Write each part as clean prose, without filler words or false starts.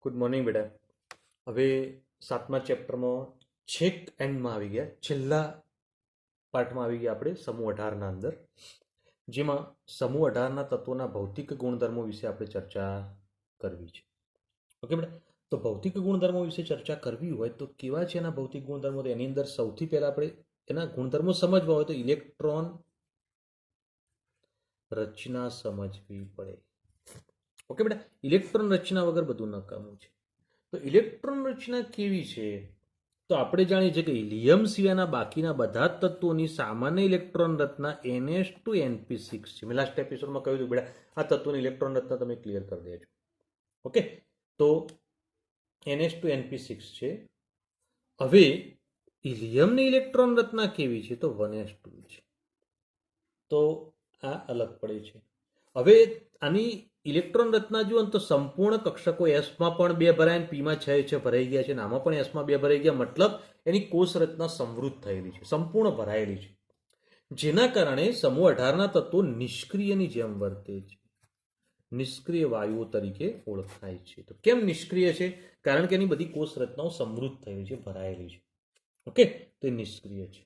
Good morning બેટા. હવે 7મા ચેપ્ટરમાં છેક એન્ડમાં આવી ગયા, છેલ્લા પાર્ટમાં આવી ગયા આપણે સમૂહ 18ના અંદર, જેમાં સમૂહ 18ના તત્વોના ભૌતિક ગુણધર્મો વિશે આપણે ચર્ચા કરવી છે. ઓકે બેટા, તો ભૌતિક ગુણધર્મો વિશે ચર્ચા કરવી હોય તો કેવા છે એના ભૌતિક ગુણધર્મો? તો એની અંદર સૌથી પહેલા આપણે એના ગુણધર્મો સમજવા હોય તો ઇલેક્ટ્રોન રચના સમજવી પડે. ઓકે બેટા, ઇલેક્ટ્રોન રચના વગર બધું નકામું છે. તો ઇલેક્ટ્રોન રચના કેવી છે? તો આપણે જાણીએ છીએ કે હિલિયમ સિવાયના બાકીના બધા જ તત્વોની સામાન્ય ઇલેક્ટ્રોન રચના NH2 NP6 છે. મેં લાસ્ટ એપિસોડમાં કહ્યું હતું બેટા, આ તત્વોની ઇલેક્ટ્રોન રચના તમે ક્લિયર કરી દેજો. ઓકે, તો NH2 NP6 છે. હવે હિલિયમની ઇલેક્ટ્રોન રચના કેવી છે? તો 1s2 છે. તો આ અલગ પડે છે. હવે આની ઇલેક્ટ્રોન રચના જુઓ તો સંપૂર્ણ કક્ષકો એસમાં પણ 2 ભરાય, પીમાં 6 ભરાઈ ગયા છે, આમાં પણ એસમાં 2 ભરાઈ ગયા. મતલબ એની કોષ રચના સમૃદ્ધ થયેલી છે, સંપૂર્ણ ભરાયેલી છે, જેના કારણે સમૂહ 18ના તત્વો નિષ્ક્રિયની જેમ વર્તે છે, નિષ્ક્રિય વાયુઓ તરીકે ઓળખાય છે. તો કેમ નિષ્ક્રિય છે? કારણ કે એની બધી કોષ રચનાઓ સમૃદ્ધ થયેલી છે, ભરાયેલી છે. ઓકે, તો એ નિષ્ક્રિય છે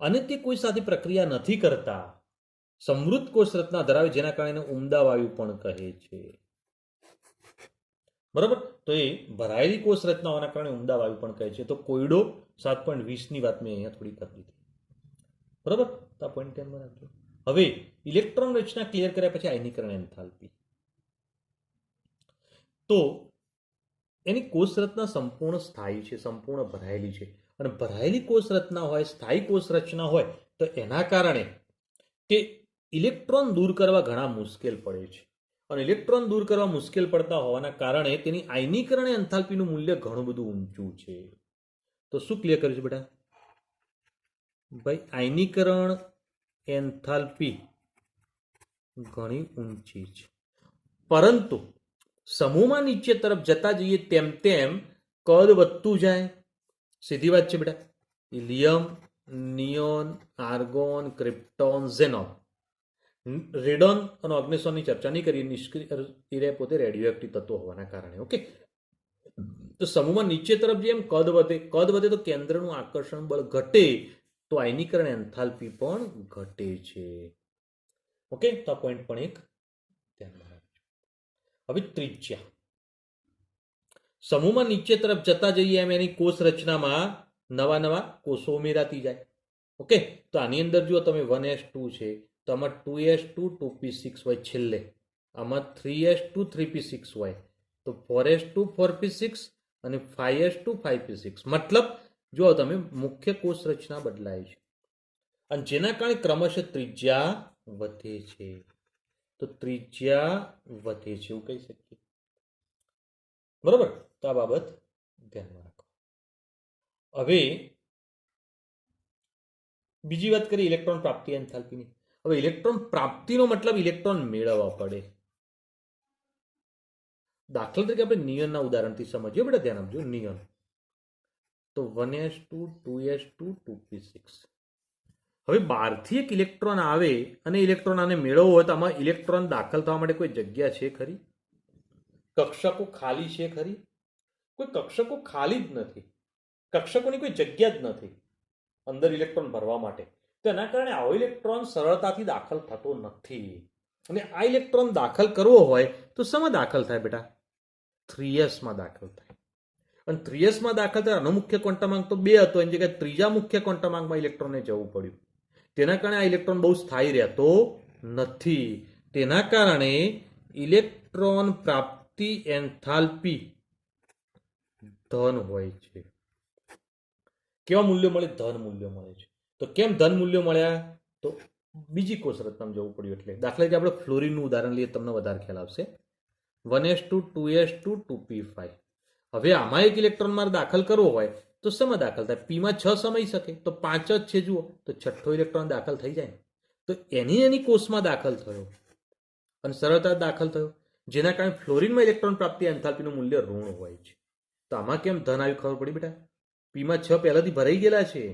અને તે કોઈ સાથે પ્રક્રિયા નથી કરતા. સમૃદ્ધ કોષ રચના ધરાવે, જેના કારણે ઉમદા વાયુ પણ કહે છે. બરાબર, તો એ ભરાયેલી કોષ રચનાઓના કારણે ઉમદા વાયુ પણ કહે છે. તો કોયડો 7.20ની વાત મેં અહીંયા થોડી કરી દીધી. બરાબર, તો આ પોઈન્ટ ધ્યાનમાં રાખજો. હવે ઇલેક્ટ્રોન રચના ક્લિયર કર્યા પછી આયનીકરણ એન્થાલ્પી. તો એની કોષ રચના સંપૂર્ણ સ્થાયી છે, સંપૂર્ણ ભરાયેલી છે. અને ભરાયેલી કોષ રચના હોય, સ્થાયી કોષ રચના હોય, તો એના કારણે તે ઇલેક્ટ્રોન દૂર કરવા ઘણા મુશ્કેલ પડે છે. અને ઇલેક્ટ્રોન દૂર કરવા મુશ્કેલ પડતા હોવાના કારણે તેની આયનીકરણ એન્થાલ્પીનું મૂલ્ય ઘણું બધું ઊંચું છે. તો શું ક્લિયર કર્યું છે બેટા? ભાઈ, આયનીકરણ એન્થાલ્પી ઘણી ઊંચી છે, પરંતુ સમૂહમાં નીચે તરફ જતા જઈએ તેમ તેમ કદ વધતું જાય. સીધી વાત છે બેટા. Helium, neon, argon, krypton, xenon, radon અને ઓગ્નેસોનની ચર્ચા નહીં કરીએ, નિષ્ક્રિય પોતે રેડિયો એક્ટિવ તત્વો હોવાના કારણે. ઓકે, તો સમૂહમાં નીચે તરફ જેમ કદ વધે તો કેન્દ્રનું આકર્ષણ બળ ઘટે, તો આયનીકરણ એન્થાલ્પી પણ ઘટે છે. ઓકે, તો આ પોઈન્ટ પણ એક ધ્યાનમાં રાખજો. હવે ત્રિજ્યા. સમૂહમાં નીચે તરફ જતા જઈએ એમ એની કોષ રચનામાં નવા નવા કોષો ઉમેરાતી જાય. ઓકે, તો આની અંદર જો તમે 1s2 છે, તો આમાં 2s2 2p6 હોય છેલ્લે, આમાં 3s2 3p6 હોય, તો 4s2 4p6 અને 5s2 5p6. મતલબ જો તમે મુખ્ય કોષ રચના બદલાય છે અને જેના કારણે ક્રમશઃ ત્રિજ્યા વધે છે. તો ત્રિજ્યા વધે છે એવું કહી શકીએ. બરોબર, તો આ બાબત ધ્યાનમાં રાખો. હવે બીજી વાત કરીએ ઇલેક્ટ્રોન પ્રાપ્તિ એન્થાલ્પીની. હવે ઇલેક્ટ્રોન પ્રાપ્તિનો મતલબ ઇલેક્ટ્રોન મેળવવા પડે. દાખલા તરીકે આપણે નિયોનના ઉદાહરણથી સમજીએ બેટા, ધ્યાન આપજો. નિયોન તો 1s2 2s2 2p6. હવે બહારથી એક ઇલેક્ટ્રોન આવે અને ઇલેક્ટ્રોન આને મેળવવો હોય તો આમાં ઇલેક્ટ્રોન દાખલ થવા માટે કોઈ જગ્યા છે ખરી? કક્ષકો ખાલી છે ખરી? કોઈ કક્ષકો ખાલી જ નથી, કક્ષકોની કોઈ જગ્યા જ નથી અંદર ઇલેક્ટ્રોન ભરવા માટે. તો એના કારણે આવો ઇલેક્ટ્રોન સરળતાથી દાખલ થતો નથી. અને આ ઇલેક્ટ્રોન દાખલ કરવો હોય તો શેમાં દાખલ થાય બેટા? 3sમાં દાખલ થાય. અને 3sમાં દાખલ થાય, આનો મુખ્ય ક્વોન્ટમ તો 2 હતો, એની જગ્યાએ ત્રીજા મુખ્ય ક્વોન્ટમ ઇલેક્ટ્રોનને જવું પડ્યું. તેના કારણે આ ઇલેક્ટ્રોન બહુ સ્થાયી રહેતો નથી. તેના કારણે ઇલેક્ટ્રોન પ્રાપ્તિ એન્થાલ્પી ધન હોય છે. કેવા મૂલ્યો મળે? ધન મૂલ્યો મળે છે. તો કેમ ધન મૂલ્યો મળ્યા? તો બીજી કોષ રચનામાં જવું પડ્યું. એટલે દાખલા તરીકે આપણે ફ્લોરિનનું ઉદાહરણ લઈએ, તમને વધારે ખ્યાલ આવશે. 1s2 2s2 2p5. હવે આમાં એક ઇલેક્ટ્રોન મારે દાખલ કરવો હોય તો શેમાં દાખલ થાય? પીમાં 6 સમાઈ શકે, તો 5 જ છે જુઓ, તો છઠ્ઠો ઇલેક્ટ્રોન દાખલ થઈ જાય. તો એની કોષમાં દાખલ થયો અને સરળતા દાખલ થયો, જેના કારણે ફ્લોરિનમાં ઇલેક્ટ્રોન પ્રાપ્તિ એન્થાલ્પીનું મૂલ્ય ઋણ હોય છે. તો આમાં કેમ ધન આવ્યું ખબર પડી બેટા? પીમાં 6 પહેલાથી ભરાઈ ગયેલા છે,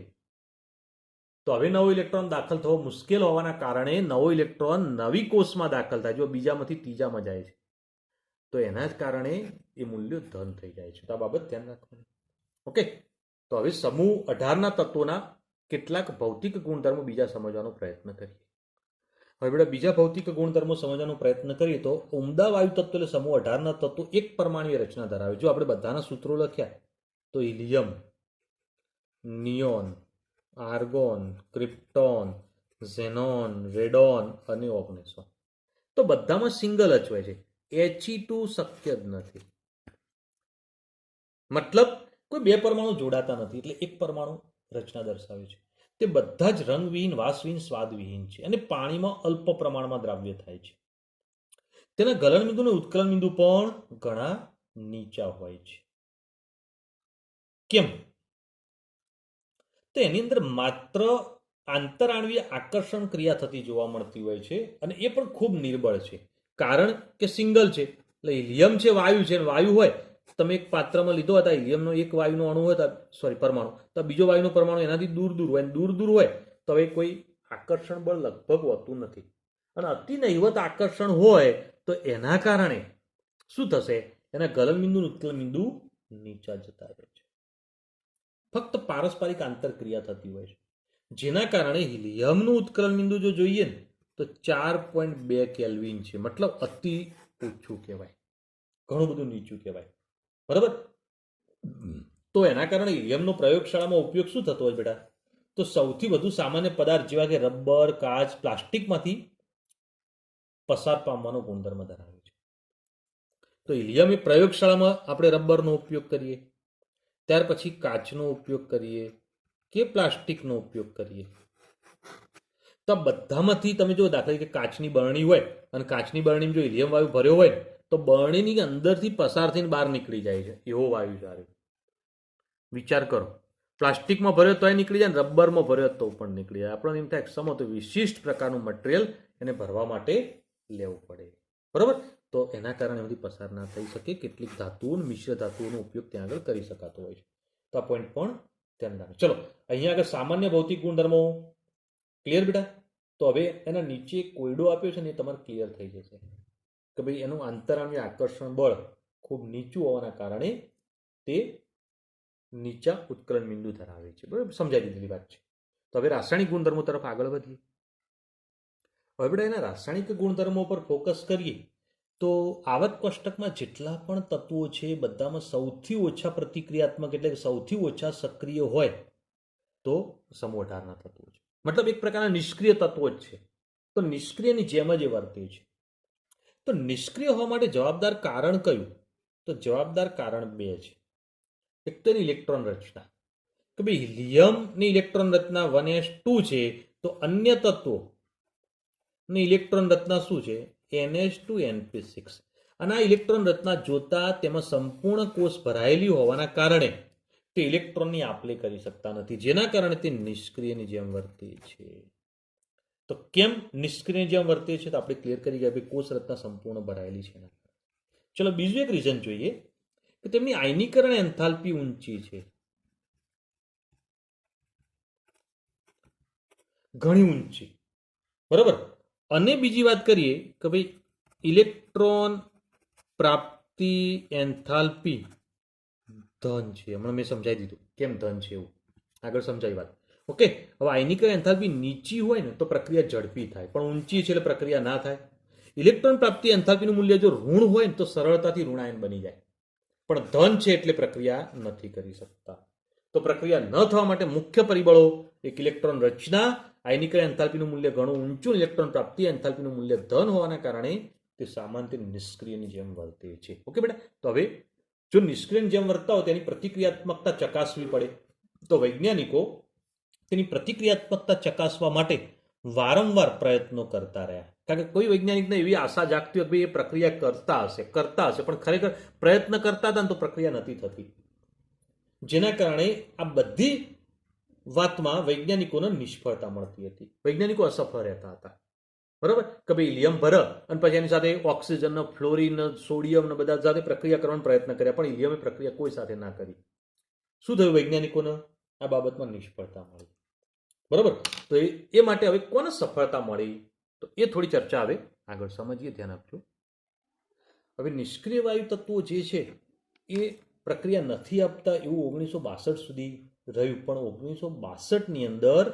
તો હવે નવો ઇલેક્ટ્રોન દાખલ થવો મુશ્કેલ હોવાના કારણે નવો ઇલેક્ટ્રોન નવી કોષમાં દાખલ થાય. જો બીજામાંથી ત્રીજામાં જાય છે, તો એના જ કારણે એ મૂલ્યો ધન થઈ જાય છે. તો આ બાબત ધ્યાન રાખવાની. ઓકે, તો હવે સમૂહ 18ના તત્વોના કેટલાક ભૌતિક ગુણધર્મો બીજા સમજવાનો પ્રયત્ન કરીએ. હવે બેટા બીજા ભૌતિક ગુણધર્મો સમજવાનો પ્રયત્ન કરીએ તો ઉમદા વાયુ તત્વ એટલે સમૂહ 18ના તત્વો એક પરમાણુય રચના ધરાવે. જો આપણે બધાના સૂત્રો લખ્યા તો helium, neon, argon, krypton, xenon, radon અને ઓગ્નેસોન. તો બધામાં સિંગલ જ હોય છે. He2 શક્ય જ નથી. મતલબ કોઈ બે પરમાણુ જોડાતા નથી, એટલે એક પરમાણુ રચના દર્શાવે છે. તે બધા જ રંગવિહીન, વાસવિહીન, સ્વાદવિહીન છે અને પાણીમાં અલ્પ પ્રમાણમાં દ્રાવ્ય થાય છે. તેના ગલન બિંદુ અને ઉત્કલન બિંદુ પણ ઘણા નીચા હોય છે. કેમ? તો એની અંદર માત્ર આંતરાણવીય આકર્ષણ ક્રિયા થતી જોવા મળતી હોય છે અને એ પણ ખૂબ નિર્બળ છે. કારણ કે સિંગલ છે, એટલે હિલિયમ છે, વાયુ છે. વાયુ હોય, તમે એક પાત્રમાં લીધો હતા, હિલિયમનો એક વાયુનો અણુ હોય, પરમાણુ, તો બીજો વાયુનો પરમાણુ એનાથી દૂર દૂર હોય, દૂર દૂર હોય તો હવે કોઈ આકર્ષણ બળ લગભગ હોતું નથી. અને અતિ નહિવત આકર્ષણ હોય તો એના કારણે શું થશે? એના ગલન બિંદુ, ઉત્કલન બિંદુ નીચા જતા રહે છે. ફક્ત પારસ્પરિક આંતરક્રિયા થતી હોય છે, જેના કારણે હિલિયમનું ઉત્કલન બિંદુ જો જોઈએ ને તો 4.2 કેલ્વિન છે. મતલબ અતિ ઓછું કહેવાય, ઘણું બધું નીચું કહેવાય. બરાબર? તો એના કારણે હિલિયમનો પ્રયોગશાળામાં ઉપયોગ શું થતો હોય બેટા? તો સૌથી વધુ સામાન્ય પદાર્થ જેવા કે રબર, કાચ, પ્લાસ્ટિકમાંથી પસાર પામવાનો ગુણધર્મ ધરાવે છે. તો હિલિયમ એ પ્રયોગશાળામાં આપણે રબરનો ઉપયોગ કરીએ, ત્યાર પછી કાચનો ઉપયોગ કરીએ કે પ્લાસ્ટિકનો ઉપયોગ કરીએ. તો બધામાંથી તમે જો દાખલા તરીકે કાચની બરણી હોય અને કાચની બરણીમાં જો હિલિયમ વાયુ ભર્યો હોય તો બરણીની અંદરથી પસાર થઈને બહાર નીકળી જાય છે, એવો વાયુ જ્યારે. વિચાર કરો, પ્લાસ્ટિકમાં ભર્યો તોય નીકળી જાય, રબરમાં ભર્યો તો પણ નીકળી જાય. આપણને એમ થાય સમો તો વિશિષ્ટ પ્રકારનું મટીરિયલ એને ભરવા માટે લેવું પડે. બરાબર? તો એના કારણે બધી પસાર ના થઈ શકે. કેટલીક ધાતુઓ, મિશ્ર ધાતુઓનો ઉપયોગ ત્યાં આગળ કરી શકાતો હોય છે. તો આ પોઈન્ટ પણ ધ્યાન રાખો. ચલો, અહીંયા આગળ સામાન્ય ભૌતિક ગુણધર્મો ક્લિયર બેટા? તો હવે એના નીચે કોયડો આપ્યો છે ને એ તમારે ક્લિયર થઈ જશે કે ભાઈ એનું આંતરાણવીય આકર્ષણ બળ ખૂબ નીચું હોવાના કારણે તે નીચા ઉત્કલન બિંદુ ધરાવે છે. બરાબર? સમજાઈ દીધેલી વાત છે. તો હવે રાસાયણિક ગુણધર્મો તરફ આગળ વધીએ. હવે બેટા એના રાસાયણિક ગુણધર્મો પર ફોકસ કરીએ તો આવર્ત કોષ્ટકમાં જેટલા પણ તત્વો છે બધામાં સૌથી ઓછા પ્રતિક્રિયાત્મક એટલે સૌથી ઓછા સક્રિય હોય તો સમૂહ 18ના તત્વો છે. મતલબ એક પ્રકારના નિષ્ક્રિય તત્વો જ છે. તો નિષ્ક્રિયની જેમ જ એ વર્તે છે. તો નિષ્ક્રિય હોવા માટે જવાબદાર કારણ કયું? તો જવાબદાર કારણ બે છે. એક તો એની ઇલેક્ટ્રોન રચના, કે ભાઈ હિલિયમની ઇલેક્ટ્રોન રચના 1s2 છે, તો અન્ય તત્વો ની ઇલેક્ટ્રોન રચના શું છે? NH2NP6. અને આ ઇલેક્ટ્રોન રચના જોતા તેમાં સંપૂર્ણ કોષ ભરાયેલી હોવાના કારણે તે ઇલેક્ટ્રોનની આપલે કરી શકતા નથી, જેના કારણે તે નિષ્ક્રિયની જેમ વર્તે છે. તો કેમ નિષ્ક્રિયની જેમ વર્તે છે? તો આપણે ક્લિયર કરી ગયા ભાઈ કોષ રચના સંપૂર્ણ ભરાયેલી છે. ચલો બીજું એક રીઝન જોઈએ કે તેમની આયનીકરણ એન્થાલ્પી ઊંચી છે, ઘણી ઊંચી. બરાબર? અને બીજી વાત કરીએ કે ભાઈ ઇલેક્ટ્રોન પ્રાપ્તિ એન્થાલ્પી ધન છે. હમણાં મેં સમજાવી દીધું કેમ ધન છે એવું, આગળ સમજાવી વાત. ઓકે, હવે આયનીકરણ એન્થાલ્પી નીચી હોય ને તો પ્રક્રિયા ઝડપી થાય, પણ ઊંચી છે એટલે પ્રક્રિયા ના થાય. ઇલેક્ટ્રોન પ્રાપ્તિ એન્થાલ્પીનું મૂલ્ય જો ઋણ હોય ને તો સરળતાથી ઋણાયન બની જાય, પણ ધન છે એટલે પ્રક્રિયા નથી કરી શકતા. તો પ્રક્રિયા ન થવા માટે મુખ્ય પરિબળો એક ઇલેક્ટ્રોન રચના, આયનીકરણ એન્થાલ્પીનું મૂલ્ય ઘણું ઊંચું, ઇલેક્ટ્રોન પ્રાપ્તિ એન્થાલ્પીનું મૂલ્ય ધન હોવાના કારણે તે સામાન્ય નિષ્ક્રિયની જેમ વર્તે છે. ઓકે બેટા? તો હવે જો નિષ્ક્રિયની જેમ વર્તતા હોય તેની પ્રતિક્રિયાત્મકતા ચકાસવી પડે. તો વૈજ્ઞાનિકો તેની પ્રતિક્રિયાત્મકતા ચકાસવા માટે વારંવાર પ્રયત્નો કરતા રહ્યા. કારણ કે કોઈ વૈજ્ઞાનિકને એવી આશા જાગતી હોય કે એ પ્રક્રિયા કરતા હશે, પણ ખરેખર પ્રયત્ન કરતા હતા ને તો પ્રક્રિયા નથી થતી, જેના કારણે આ બધી વાતમાં વૈજ્ઞાનિકોને નિષ્ફળતા મળતી હતી. વૈજ્ઞાનિકો અસફળ રહેતા હતા. બરાબર? કે ભાઈ હિલિયમ ભરે અને પછી એની સાથે ઓક્સિજન, ફ્લોરિન, સોડિયમ ને બધા સાથે પ્રક્રિયા કરવાનો પ્રયત્ન કર્યા, પણ હિલિયમે પ્રક્રિયા કોઈ સાથે ના કરી. શું થયું? વૈજ્ઞાનિકોને આ બાબતમાં નિષ્ફળતા મળી. બરાબર? તો એ માટે હવે કોને સફળતા મળી? તો એ થોડી ચર્ચા હવે આગળ સમજીએ, ધ્યાન આપજો. હવે નિષ્ક્રિય વાયુ તત્વો જે છે એ પ્રક્રિયા નથી આપતા એવું 1962 સુધી રહ્યું, પણ 1962ની અંદર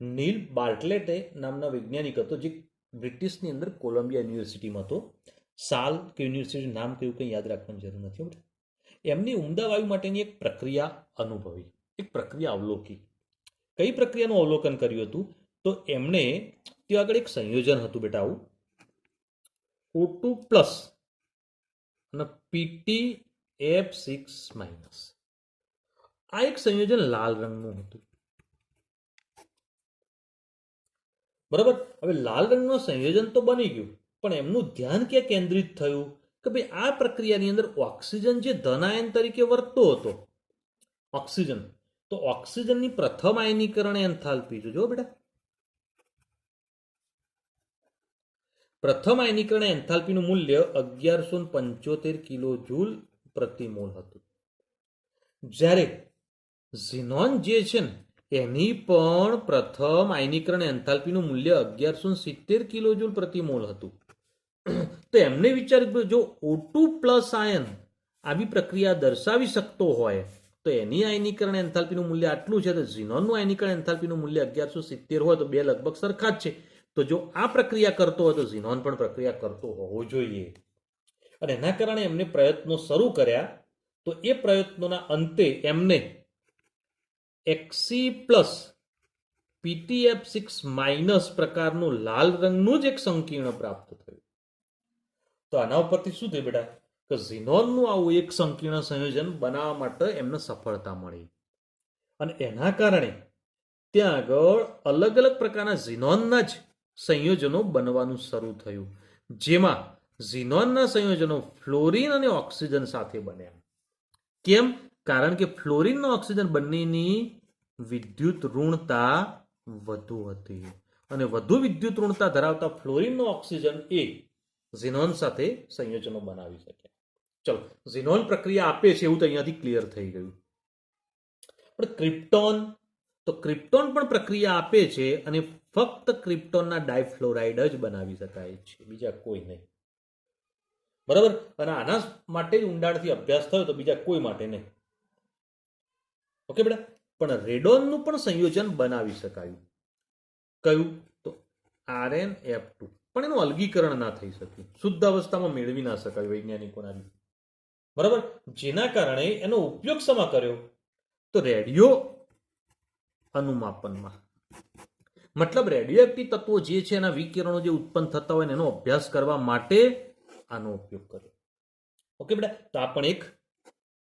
નીલ બાર્ટલેટે નામના વૈજ્ઞાનિક હતો, જે બ્રિટિશની અંદર કોલંબિયા યુનિવર્સિટીમાં હતો. સાલ કે યુનિવર્સિટી નામ કયું કંઈ યાદ રાખવાની જરૂર નથી. એમની ઉમદા વાયુ માટેની એક પ્રક્રિયા અનુભવી, એક પ્રક્રિયા અવલોકી. કઈ પ્રક્રિયાનું અવલોકન કર્યું હતું? તો એમણે ત્યાં આગળ એક સંયોજન હતું બેટા, આવું O2+ અને PtF6-. આ એક સંયોજન લાલ રંગનું હતું. બરાબર. હવે લાલ રંગનું સંયોજન તો બની ગયું, પણ એમનું ધ્યાન ક્યાં કેન્દ્રિત થયું કે ભાઈ આ પ્રક્રિયાની અંદર ઓક્સિજન જે ધન આયન તરીકે વર્તતો હતો, ઓક્સિજન, તો ઓક્સિજનની પ્રથમ આયનીકરણ એન્થાલ્પી જો બેટા, પ્રથમ આયનીકરણ એન્થાલ્પીનું મૂલ્ય 1175 કિલો જૂલ પ્રતિ મોલ હતું. જ્યારે ઝીનોન જે છે ને એની પણ પ્રથમ આયનીકરણ એન્થાલ્પીનું મૂલ્ય 1170 કિલો જૂલ પ્રતિ મોલ હતું. તો એમને વિચાર્યું જો O2+ આયન આવી પ્રક્રિયા દર્શાવી શકતો હોય તો એની આયનીકરણ એન્થાલ્પીનું મૂલ્ય આટલું છે, તો ઝીનોનનું આયનીકરણ એન્થાલ્પીનું મૂલ્ય 1170 હોય તો બે લગભગ સરખા જ છે. તો જો આ પ્રક્રિયા કરતો હોય તો ઝીનોન પણ પ્રક્રિયા કરતો હોવો જોઈએ. અને એના કારણે એમને પ્રયત્નો શરૂ કર્યા. તો એ પ્રયત્નોના અંતે એમને Xc+PtF6- પ્રકારનું લાલ રંગનું જ એક સંકીર્ણ પ્રાપ્ત થયું. તો આના ઉપરથી શું થયું બેટા કે ઝીનોનનું આવું એક સંકીર્ણ સંયોજન બનાવવા માટે એમને સફળતા મળી. અને એના કારણે ત્યાં આગળ અલગ અલગ પ્રકારના ઝીનોનના જ સંયોજનો બનવાનું શરૂ થયું, જેમાં ઝીનોનના સંયોજનો ફ્લોરિન અને ઓક્સિજન સાથે બન્યા. કેમ? કારણ કે ફ્લોરિન અને ઓક્સિજન બંનેની વિદ્યુત ઋણતા વધુ હતી, અને વધુ વિદ્યુત ઋણતા ધરાવતા ફ્લોરિન અને ઓક્સિજન એ ઝીનોન સાથે સંયોજનો બનાવી શક્યા. ચલો, ઝીનોન પ્રક્રિયા આપે છે એવું તો અહીંયાથી ક્લિયર થઈ ગયું. પણ ક્રિપ્ટોન, તો ક્રિપ્ટોન પણ પ્રક્રિયા આપે છે, અને ફક્ત ક્રિપ્ટોનના ડાયફ્લોરાઇડ જ બનાવી શકાય છે, બીજા કોઈ નહીં. બરાબર. અને આના માટે જ ઊંડાણથી અભ્યાસ થયો, તો બીજા કોઈ માટે નહીં. ઓકે બેટા. પણ રેડોનનું પણ સંયોજન બનાવી શકાયું. કયું? તો RnF2. પણ એનું અલગીકરણ ના થઈ શક્યું, શુદ્ધ અવસ્થામાં મેળવી ના શકાયું વૈજ્ઞાનિકોના રીતે. બરાબર. જેના કારણે એનો ઉપયોગ શેમાં કર્યો? તો રેડિયો અનુમાપનમાં. મતલબ રેડિયો એક્ટિવ તત્વો જે છે એના વિકિરણો જે ઉત્પન્ન થતા હોય એનો અભ્યાસ કરવા માટે આનો ઉપયોગ કર્યો. ઓકે બેટા. તો આ પણ એક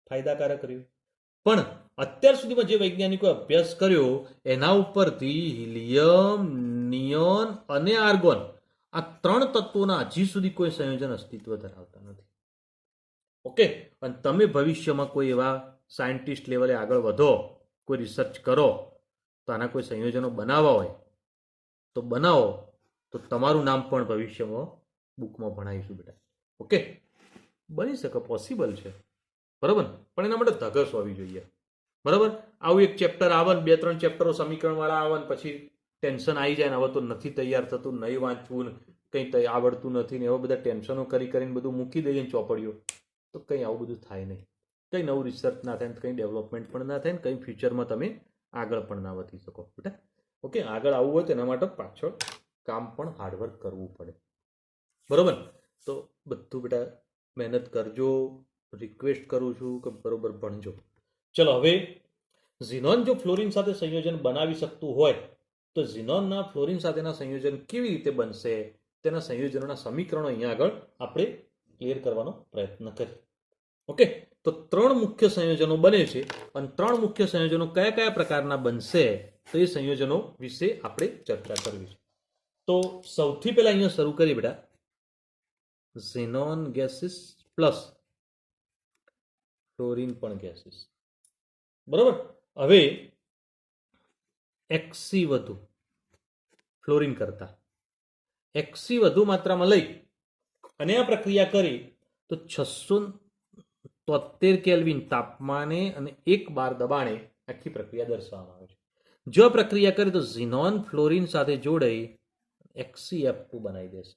ફાયદાકારક રહ્યું. પણ અત્યાર સુધીમાં જે વૈજ્ઞાનિકો અભ્યાસ કર્યો એના ઉપરથી હિલિયમ, નિયોન અને આર્ગોન આ ત્રણ તત્વોના હજી સુધી કોઈ સંયોજન અસ્તિત્વ ધરાવતા નથી. ઓકે. અને તમે ભવિષ્યમાં કોઈ એવા સાયન્ટિસ્ટ લેવલે આગળ વધો, કોઈ રિસર્ચ કરો, તો આના કોઈ સંયોજનો બનાવવા હોય તો બનાવો, તો તમારું નામ પણ ભવિષ્યમાં બુકમાં ભણાવીશું બેટા. ઓકે. બની શકે, પોસિબલ છે. બરાબર. પણ એના માટે ધગસ હોવી જોઈએ. બરાબર. આવું એક ચેપ્ટર આવે ને 2-3 ચેપ્ટરો સમીકરણ વાળા આવે ને પછી ટેન્શન આવી જાય ને હવે તો નથી તૈયાર થતું, નહીં વાંચવું, કંઈ આવડતું નથી ને એવા બધા ટેન્શનો કરીને બધું મૂકી દઈએ ચોપડીઓ, તો કંઈ આવું બધું થાય નહીં. કંઈ નવું રિસર્ચ ના થાય, કંઈ ડેવલપમેન્ટ પણ ના થાય, ને કંઈ ફ્યુચરમાં તમે આગળ પણ ના વધી શકો બેટા. ઓકે. આગળ આવવું હોય તેના માટે પાછળ કામ પણ હાર્ડવર્ક કરવું પડે. બરાબર. તો બધું બેટા મહેનત કરજો, રિક્વેસ્ટ કરું છું કે બરોબર ભણજો. ચલો, હવે ઝીનોન જો ફ્લોરિન સાથે સંયોજન બનાવી શકતું હોય તો ઝીનોનના ફ્લોરિન સાથેના સંયોજન કેવી રીતે બનશે, તેના સંયોજનોના સમીકરણો અહીંયા આગળ આપણે ક્લિયર કરવાનો પ્રયત્ન કરીએ. ઓકે. તો 3 મુખ્ય સંયોજનો બને છે, અને 3 મુખ્ય સંયોજનો કયા કયા પ્રકારના બનશે તો એ સંયોજનો વિશે આપણે ચર્ચા કરવી છે. તો સૌથી પહેલા અહીંયા શરૂ કરીએ બેટા, ઝીનોન ગેસીસ પ્લસ ફ્લોરિન પણ ગેસીસ. બરાબર. હવે Xc વધુ ફ્લોરિન કરતા Xc વધુ માત્રામાં લઈ અને આ પ્રક્રિયા કરી તો 673 કેલ્વિન તાપમાને અને 1 બાર દબાણે આખી પ્રક્રિયા દર્શાવવામાં આવે છે. જો આ પ્રક્રિયા કરી તો ઝીનોન ફ્લોરિન સાથે જોડાઈ XcF2 બનાવી દેશે.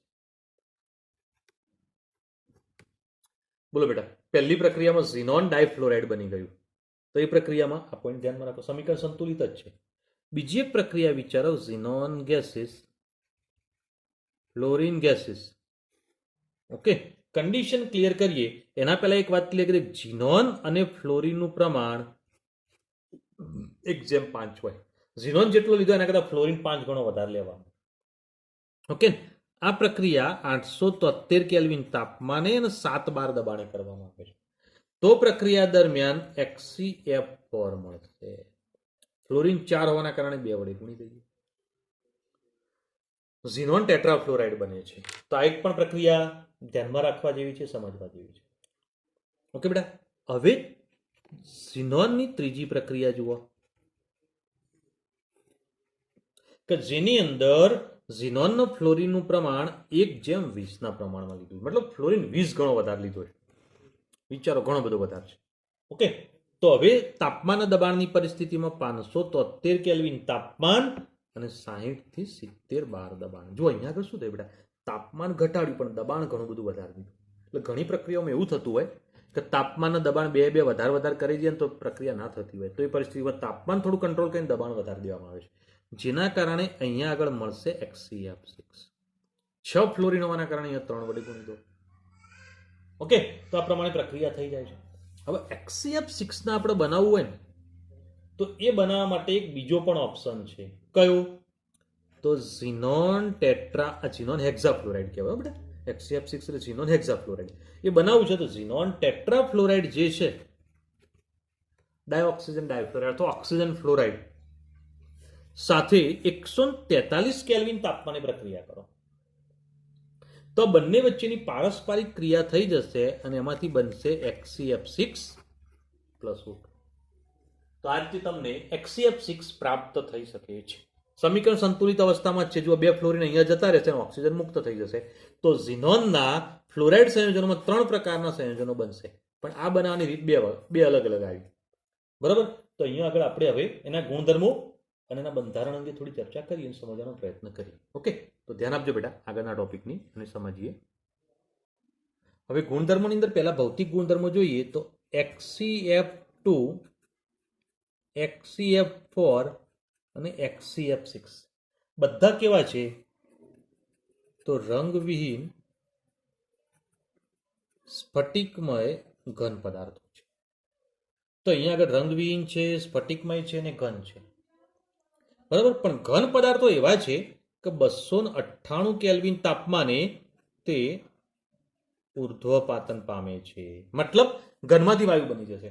બોલો બેટા, પહેલી પ્રક્રિયામાં ઝીનોન ડાયફ્લોરાઇડ બની ગયું, તો એ પ્રક્રિયામાં આ પોઈન્ટ ધ્યાનમાં રાખો, સમીકરણ સંતુલિત જ છે. બીજી એક પ્રક્રિયા વિચારો, xenon gases fluorine gases. Okay, condition clear કરીએ એના પહેલા એક વાત ક્લિયર કરીએ, ઝીનોન અને ફ્લોરિનનું પ્રમાણ 1:5 હોય. ઝીનોન જેટલો લીધો એના કરતા ફ્લોરિન 5 ગણો વધારે લેવાનો. ઓકે, આ પ્રક્રિયા 873 કેલ્વિન તાપમાને અને 7 બાર દબાણે કરવામાં આવે છે. તો પ્રક્રિયા દરમિયાન HCF4 મળશે. ફ્લોરિન 4 હોવાના કારણે 2 વડે ગુણી દઈએ. ઝીનોન ટેટ્રાફ્લોરાઇડ બને છે. તો આ એક પણ પ્રક્રિયા ધ્યાનમાં રાખવા જેવી છે, સમજવા જેવી છે. ઓકે બેટા, હવે ઝીનોનની ત્રીજી પ્રક્રિયા જુઓ કે જેની અંદર ઝીનોનનો ફ્લોરિનનું પ્રમાણ 1:20 ના પ્રમાણમાં લીધું, મતલબ ફ્લોરિન 20 ગણો વધારે લીધો છે. વિચારો, ઘણો બધો વધારે છે. ઓકે, તો હવે તાપમાન દબાણની પરિસ્થિતિમાં 573 કેલ્વિન તાપમાન અને 60 થી 70 બાર દબાણ. જો અહીંયા આગળ શું થાય બેટા, તાપમાન ઘટાડ્યું પણ દબાણ ઘણું બધું વધારે દીધું. એટલે ઘણી પ્રક્રિયાઓમાં એવું થતું હોય કે તાપમાનના દબાણ બે વધારે કરી દઈએ તો પ્રક્રિયા ના થતી હોય, તો એ પરિસ્થિતિમાં તાપમાન થોડું કંટ્રોલ કરીને દબાણ વધારી દેવામાં આવે છે, જેના કારણે અહીંયા આગળ મળશે HCF6. 6 ફ્લોરિન હોવાના કારણે અહીંયા 3 વડે ગુણી દો. ઓકે, તો આ પ્રમાણે પ્રક્રિયા થઈ જાય છે. હવે HCF6 ના આપણે બનાવવું હોય ને તો એ બનાવવા માટે એક બીજો પણ ઓપ્શન છે. કયો? તો ઝીનોન હેક્ઝાફ્લોરાઇડ કહેવાય બેટા. HCF6 એટલે ઝીનોન હેક્ઝાફ્લોરાઇડ. એ બનાવવું છે તો ઝીનોન ટેટ્રાફ્લોરાઇડ જે છે, ડાયોક્સિજન ડાયફ્લોરાઇડ, તો ઓક્સિજન ફ્લોરાઇડ સાથે 143 કેલ્વિન તાપમાને પ્રક્રિયા કરો તો બંને વચ્ચેની પારસ્પરિક ક્રિયા થઈ જશે અને એમાંથી બનશે HCF6 પ્લસ O2. તો આ રીતે તમને HCF6 પ્રાપ્ત થઈ શકે છે. સમીકરણ સંતુલિત અવસ્થામાં છે. જો 2 ફ્લોરિન અહીંયા જતા રહેશે અને ઓક્સિજન મુક્ત થઈ જશે, તો ઝીનોનના ફ્લોરાઇડ સંયોજનોમાં 3 પ્રકારના સંયોજનો બનશે. પણ આ બનાવવાની રીત બે અલગ અલગ આવી. બરાબર? તો અહીંયા આગળ આપણે હવે એના ગુણધર્મો અને એના બંધારણ અંગે થોડી ચર્ચા કરીએ અને સમજવાનો પ્રયત્ન કરીએ. ઓકે, તો ધ્યાન આપજો બેટા આગળના ટોપિકની અને સમજીએ. હવે ગુણધર્મોની અંદર પહેલા ભૌતિક ગુણધર્મો જોઈએ તો HCF2, HCF4 અને HCF6 બધા કેવા છે? તો રંગવિહીન સ્ફટિકમય ઘન પદાર્થો છે. તો અહીંયા આગળ રંગવિહીન છે, સ્ફટિકમય છે અને ઘન છે. બરાબર? પણ ઘન પદાર્થો એવા છે કે 298 કેલ્વિન તાપમાને તે ઉર્ધ્વપાતન પામે છે. મતલબ ઘનમાંથી વાયુ બની જશે.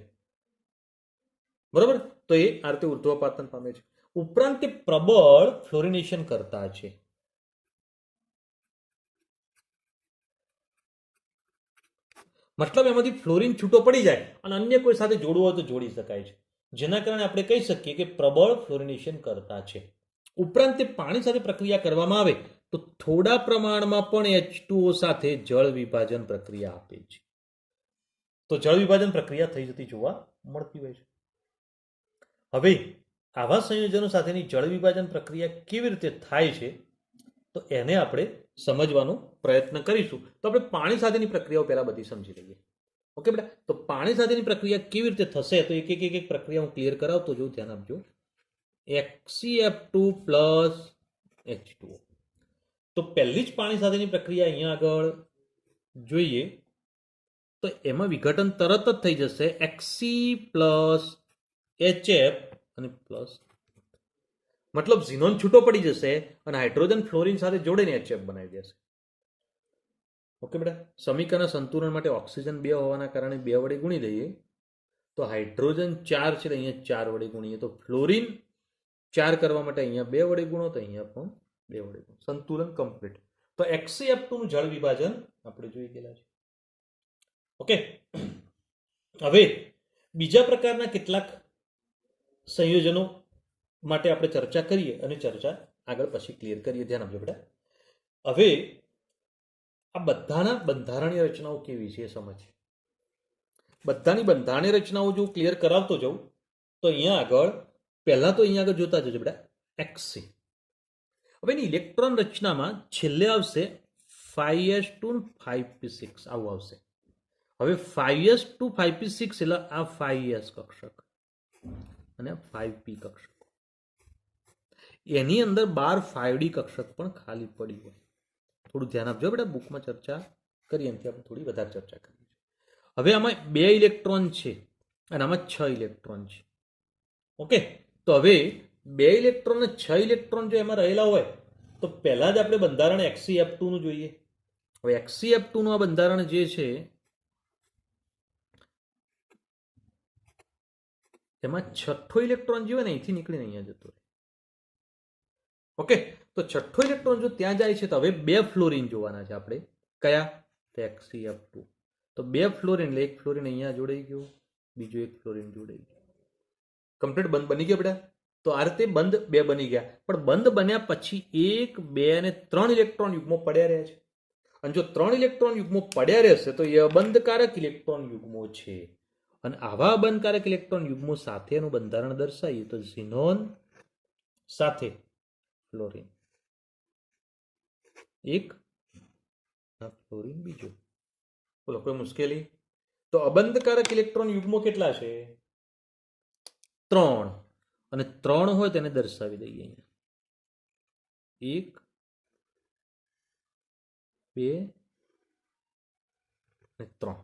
બરાબર? તો એ આ રીતે ઉર્ધ્વપાતન પામે છે. ઉપરાંત તે પ્રબળ ફ્લોરિનેશન કરતા છે. મતલબ એમાંથી ફ્લોરિન છૂટો પડી જાય અને અન્ય કોઈ સાથે જોડવો હોય તો જોડી શકાય છે, જેના કારણે આપણે કહી શકીએ કે પ્રબળ ફ્લોરિનેશન કરતા છે. ઉપરાંત તે પાણી સાથે પ્રક્રિયા કરવામાં આવે તો થોડા પ્રમાણમાં પણ H2O સાથે જળ વિભાજન પ્રક્રિયા આપે છે. તો જળ વિભાજન પ્રક્રિયા થઈ જતી જોવા મળતી હોય છે. હવે આવા સંયોજનો સાથેની જળ વિભાજન પ્રક્રિયા કેવી રીતે થાય છે તો એને આપણે સમજવાનો પ્રયત્ન કરીશું. તો આપણે પાણી સાથેની પ્રક્રિયાઓ પહેલા બધી સમજી લઈએ. ઓકે બેટા, તો પાણી સાથેની પ્રક્રિયા કેવી રીતે થશે તો એક પ્રક્રિયા હું ક્લિયર કરાવતો જોઉં, ધ્યાન આપજો. HCF2 plus H2O. તો પહેલી જ પાણી સાથેની પ્રક્રિયા અહીંયા આગળ જોઈએ તો એમાં વિઘટન તરત જ થઈ જશે. Hc પ્લસ HF અને પ્લસ, મતલબ ઝીનોન છૂટો પડી જશે અને હાઇડ્રોજન ફ્લોરિન સાથે જોડીને HF બનાવી દેશે. ઓકે બેટા, સમીકરણના સંતુલન માટે ઓક્સિજન 2 હોવાના કારણે 2 વડે ગુણી દઈએ તો હાઇડ્રોજન 4 છે, અહીંયા 4 વડે ગુણીએ તો ફ્લોરિન 4 કરવા માટે અહીંયા 2 વડે ગુણો તો અહીંયા પણ 2 વડે ગુણો. સંતુલન કમ્પ્લીટ. તો HCF2 નું જળ વિભાજન આપણે જોઈ ગયેલા છે. ઓકે, હવે બીજા પ્રકારના કેટલાક સંયોજનો માટે આપણે ચર્ચા કરીએ અને ચર્ચા આગળ પછી ક્લિયર કરીએ. ધ્યાન આપજો બેટા. હવે આ બધાના બંધારણીય રચનાઓ કેવી છે એ સમજ. બધાની બંધારણીય રચનાઓ જો ક્લિયર કરાવતો જાઉં તો અહીંયા આગળ પહેલા તો અહીંયા આગળ જોતા જજો બેટા Xc. હવે એની ઇલેક્ટ્રોન રચનામાં છેલ્લે આવશે 5s2 5p6 આવું આવશે. હવે 5s2 5p6 એટલે આ 5s કક્ષક અને 5p કક્ષક, એની અંદર 12 5d કક્ષક પણ ખાલી પડી હોય. થોડું ધ્યાન આપજો બેટા, બુકમાં ચર્ચા કરીએ એમથી આપણે થોડી વધારે ચર્ચા કરીએ. હવે આમાં 2 ઇલેક્ટ્રોન છે અને આમાં 6 ઇલેક્ટ્રોન છે. ઓકે, તો હવે 2 ઇલેક્ટ્રોન અને 6 ઇલેક્ટ્રોન જો એમાં રહેલા હોય તો પહેલા જ આપણે બંધારણ HCF2 નું જોઈએ. હવે HCF2 નું આ બંધારણ જે છે એમાં છઠ્ઠો ઇલેક્ટ્રોન જે હોય ને અહીંથી નીકળીને અહીંયા જતો રહે. ઓકે, તો છઠ્ઠો ઇલેક્ટ્રોન જો ત્યાં જાય છે તો હવે 2 ફ્લોરિન જોવાના છે આપણે. કયા? તો HCF2. તો 2 ફ્લોરિન એટલે એક ફ્લોરિન અહીંયા જોડાઈ ગયો, બીજો એક ફ્લોરિન જોડાઈ ગયો. કમ્પ્લીટ બંધ બની ગયા બેટા. તો આ રીતે બંધ 2 બની ગયા, પણ બંધ બન્યા પછી 1 2 અને 3 ઇલેક્ટ્રોન યુગ્મો પડ્યા રહ્યા છે. અને જો 3 ઇલેક્ટ્રોન યુગ્મો પડ્યા રહેશે તો એ અબંધકારક ઇલેક્ટ્રોન યુગ્મો છે. અને આવા અબંધકારક ઇલેક્ટ્રોન યુગ્મો સાથેનું બંધારણ દર્શાવીએ તો ઝીનોન સાથે ફ્લોરિન એક, ફ્લોરિન બીજો. બોલો કોઈ મુશ્કેલી? તો અબંધકારક ઇલેક્ટ્રોન યુગ્મો કેટલા છે? 3. અને 3 હોય તેને દર્શાવી દઈએ અહીંયા 1 2 અને 3.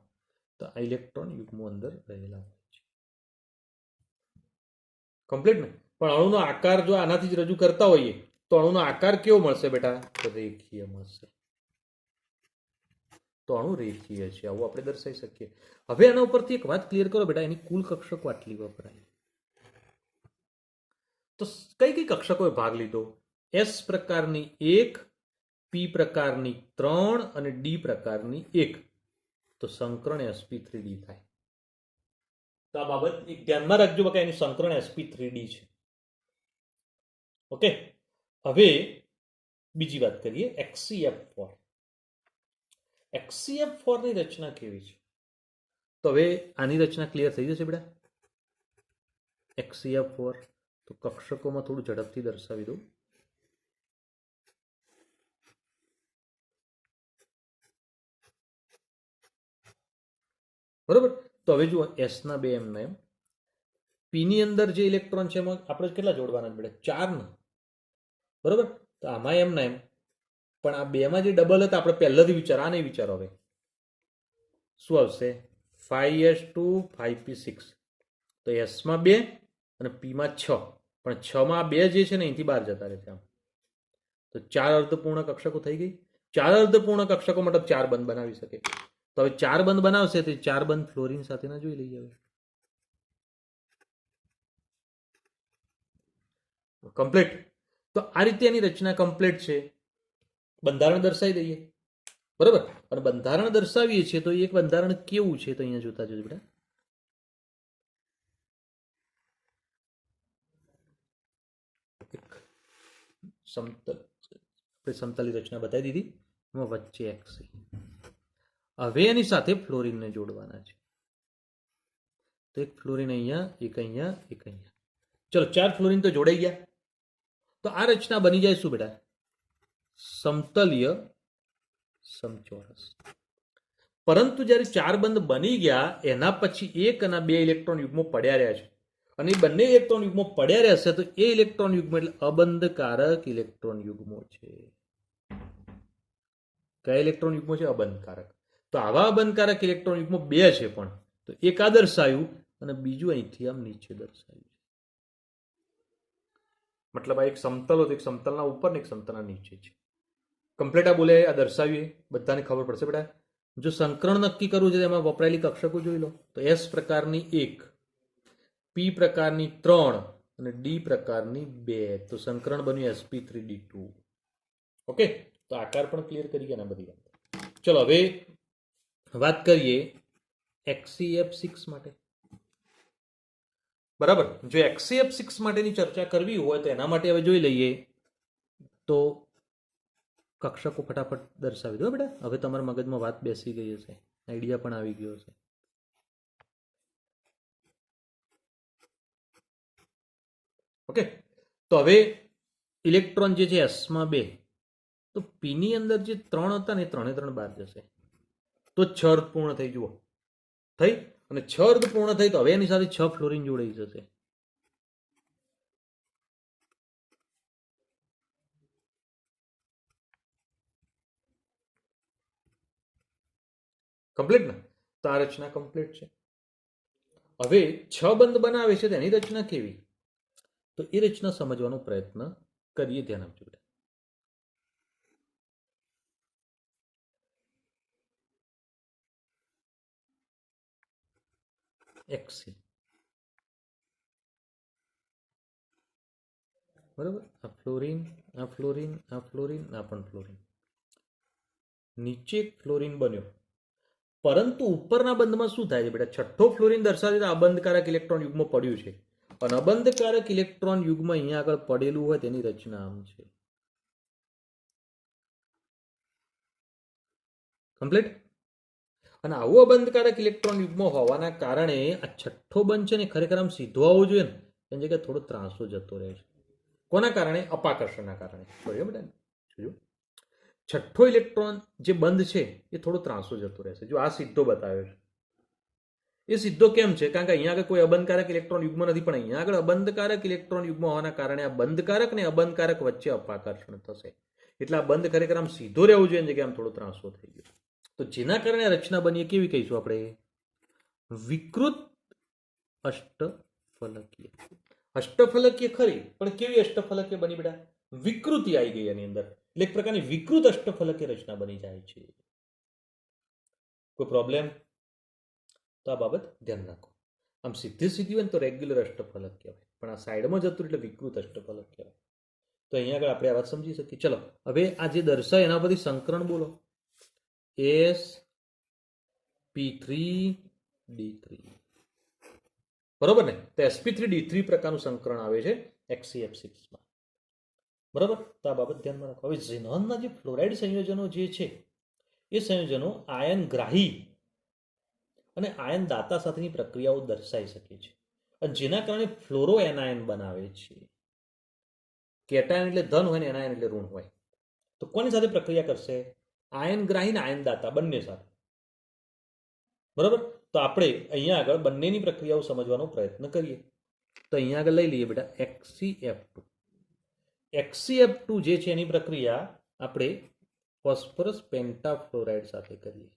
તો આ ઇલેક્ટ્રોન યુગ્મો અંદર રહેલા હોય છે. કમ્પ્લીટ ને? પણ અણુનો આકાર જો આનાથી જ રજૂ કરતા હોઈએ તો અણુનો આકાર કેવો મળશે બેટા? તો રેખીય મળશે. તો અણુ રેખીય છે, આવું આપણે દર્શાવી શકીએ. હવે આના ઉપરથી એક વાત ક્લિયર કરો બેટા, એની કુલ કક્ષકો આટલી વપરાય. તો કઈ કઈ કક્ષકોએ ભાગ લીધો? S પ્રકારની 1, P પ્રકારની 3 અને D પ્રકારની 1. તો સંકરણ sp3d થાય. તો આ બાબત એક ધ્યાનમાં રાખજો કે એનું સંકરણ sp3d છે. ઓકે, હવે બીજી વાત કરીએ HCF4. HCF4 ની રચના કેવી છે? તો હવે આની રચના ક્લિયર થઈ જશે બેટા. HCF4 તો કક્ષકોમાં થોડું ઝડપથી દર્શાવી દઉં. બરોબર, તો હવે જુઓ S ના 2 એમના એમ, P ની અંદર જે ઇલેક્ટ્રોન છે એમાં આપણે કેટલા જોડવાના બેટા? 4 ને. બરોબર, તો આમાં એમના એમ, પણ આ 2 માં જે ડબલ હતા આપણે પહેલાથી વિચાર, આ નહીં વિચારો. હવે શું આવશે? 5s2 5p6. તો S માં 2 અને P માં 6, પણ 6 માં 2 જે છે ને અહીંથી બહાર જતા રહે છે આમ. તો 4 અર્ધપૂર્ણ કક્ષકો થઈ ગઈ. 4 અર્ધપૂર્ણ કક્ષકો મતલબ 4 બંધ બનાવી શકે. તો હવે 4 બંધ બનાવશે તો 4 બંધ ફ્લોરિન સાથેના જોઈ લઈએ. હવે કમ્પ્લીટ. તો આ રીતે એની રચના કમ્પ્લીટ છે. બંધારણ દર્શાવી દઈએ. બરોબર, અને બંધારણ દર્શાવીએ છીએ તો એક બંધારણ કેવું છે તો અહીંયા જોતા જજો બેટા. સમતલી રચના બતાવી દીધી, એમાં વચ્ચે X. હવે એની સાથે ફ્લોરિનને જોડવાના છે. તો એક ફ્લોરિન અહીંયા, એક અહીંયા, એક અહીંયા. ચલો 4 ફ્લોરિન તો જોડાઈ ગયા. તો આ રચના બની જાય શું બેટા? સમતલીય સમચોરસ. પરંતુ જ્યારે 4 બંધ બની ગયા એના પછી 1 અને 2 ઇલેક્ટ્રોન યુગ્મો પડ્યા રહ્યા છે, અને એ બંને ઇલેક્ટ્રોન યુગ્મો પડ્યા રહેશે તો એ ઇલેક્ટ્રોન યુગ્મો એટલે અબંધકારક ઇલેક્ટ્રોન યુગ્મો છે. કયા ઇલેક્ટ્રોન યુગ્મો છે? અબંધકારક. તો આવા અબંધકારક ઇલેક્ટ્રોન યુગ્મો 2 છે, પણ તો એક આ દર્શાવ્યું અને બીજું અહીંથી આમ નીચે દર્શાવ્યું. મતલબ આ એક સમતલ હતો, એક સમતલના ઉપર ને એક સમતલના નીચે છે. કમ્પ્લીટ આ બોલે આ દર્શાવીએ, બધાને ખબર પડશે બેટા. જો સંકરણ નક્કી કરવું છે એમાં વપરાયેલી કક્ષકો જોઈ લો. તો S પ્રકારની 1, P પ્રકારની 3 અને D પ્રકારની 2. તો સંકરણ બન્યું sp3d2. ઓકે, તો આકાર પણ ક્લિયર કરી ગયા બધી વાત. ચલો હવે વાત કરીએ HCF6 માટે. બરાબર, જો HCF6 માટેની ચર્ચા કરવી હોય તો એના માટે હવે જોઈ લઈએ. તો કક્ષકો ફટાફટ દર્શાવી દો બેટા. હવે તમારા મગજમાં વાત બેસી ગઈ હશે, આઈડિયા પણ આવી ગયો હશે. ઓકે, તો હવે ઇલેક્ટ્રોન જે છે S માં 2, તો P ની અંદર જે 3 હતા ને 3 બહાર જશે તો 6 પૂર્ણ થઈ. જુઓ થઈ અને 6 અર્ધ પૂર્ણ થઈ તો હવે એની સાથે 6 ફ્લોરિન જોડાઈ જશે. કમ્પ્લીટ ને? તો આ રચના કમ્પ્લીટ છે. હવે 6 બંધ બનાવે છે તેની રચના કેવી, તો એ રચના સમજવાનો પ્રયત્ન કરીએ. ધ્યાન આપજો બેટા. એક્સી બરાબર, આ ફ્લોરિન, આ ફ્લોરિન, આ ફ્લોરિન, આ પણ ફ્લોરિન. નીચે એક ફ્લોરિન બન્યો, પરંતુ ઉપરના બંધમાં શું થાય છે બેટા? છઠ્ઠો ફ્લોરિન દર્શાવે તો અબંધકારક ઇલેક્ટ્રોન યુગ્મ પડ્યું છે, અને અબંધકારક ઇલેક્ટ્રોન યુગ્મ અહીંયા આગળ પડેલું હોય તેની રચના આમ છે. કમ્પ્લીટ. અને આવું અબંધકારક ઇલેક્ટ્રોન યુગ્મ હોવાના કારણે આ છઠ્ઠો બંધ છે ને ખરેખર આમ સીધો આવવો જોઈએ ને, એની જગ્યાએ થોડો ત્રાંસો જતો રહે છે. કોના કારણે? અપાકર્ષણના કારણે. બરાબર ને? જોજો, છઠ્ઠો ઇલેક્ટ્રોન જે બંધ છે એ થોડો ત્રાંસો જતો રહેશે. જો આ સીધો બતાવ્યો છે, એ સીધો કેમ છે? કારણ કે અહીંયા આગળ કોઈ અબંધકારક ઇલેક્ટ્રોન યુગ્મ નથી, પણ અહીંયા આગળ અબંધકારક ઇલેક્ટ્રોન યુગ્મ હોવાના કારણે આ બંધકારક ને અબંધકારક વચ્ચે અપાકર્ષણ થશે. એટલે આ બંધ ખરેખર આમ સીધો રહેવું જોઈએ, જગ્યાએ આમ થોડો ત્રાંસો થઈ ગયો. તો જેના કારણે રચના બની કેવી કહીશું આપણે? વિકૃત અષ્ટફલકીય. અષ્ટફલકીય ખરી, પણ કેવી અષ્ટફલકીય બની બેટા? વિકૃતિ આવી ગઈ એની અંદર, એટલે એક પ્રકારની વિકૃત અષ્ટફલકીય રચના બની જાય છે. કોઈ પ્રોબ્લેમ? તો આ બાબત ધ્યાન રાખો. આમ સીધી સીધી હોય ને તો રેગ્યુલર અષ્ટફલક કહેવાય, પણ આ સાઈડમાં જતું એટલે વિકૃત અષ્ટફલક કહેવાય. તો અહીંયા આગળ આપણે આ વાત સમજી શકીએ. ચલો હવે આ જે દર્શાય એના પરથી સંકરણ બોલો. sp3d3 બરોબર ને? તો sp3d3 પ્રકારનું સંકરણ આવે છે XCF6માં. બરાબર, તો આ બાબત ધ્યાનમાં રાખો. હવે ઝેનોનના જે ફ્લોરાઇડ સંયોજનો જે છે એ સંયોજનો આયન ગ્રાહી અને આયન દાતા સાથેની પ્રક્રિયાઓ દર્શાવી શકે છે, અને જેના કારણે ફ્લોરો એનાયન બનાવે છે. કેટાયન એટલે ધન હોય ને એનાયન એટલે ઋણ હોય. તો કોની સાથે પ્રક્રિયા કરશે? આયન ગ્રાહી ને આયન દાતા બંને સાથે. બરાબર, તો આપણે અહીંયા આગળ બંનેની પ્રક્રિયાઓ સમજવાનો પ્રયત્ન કરીએ. તો અહીંયા આગળ લઈ લઈએ બેટા XCF2. XCF2 જે છે એની પ્રક્રિયા આપણે ફોસ્ફરસ પેન્ટાફ્લોરાઇડ સાથે કરીએ.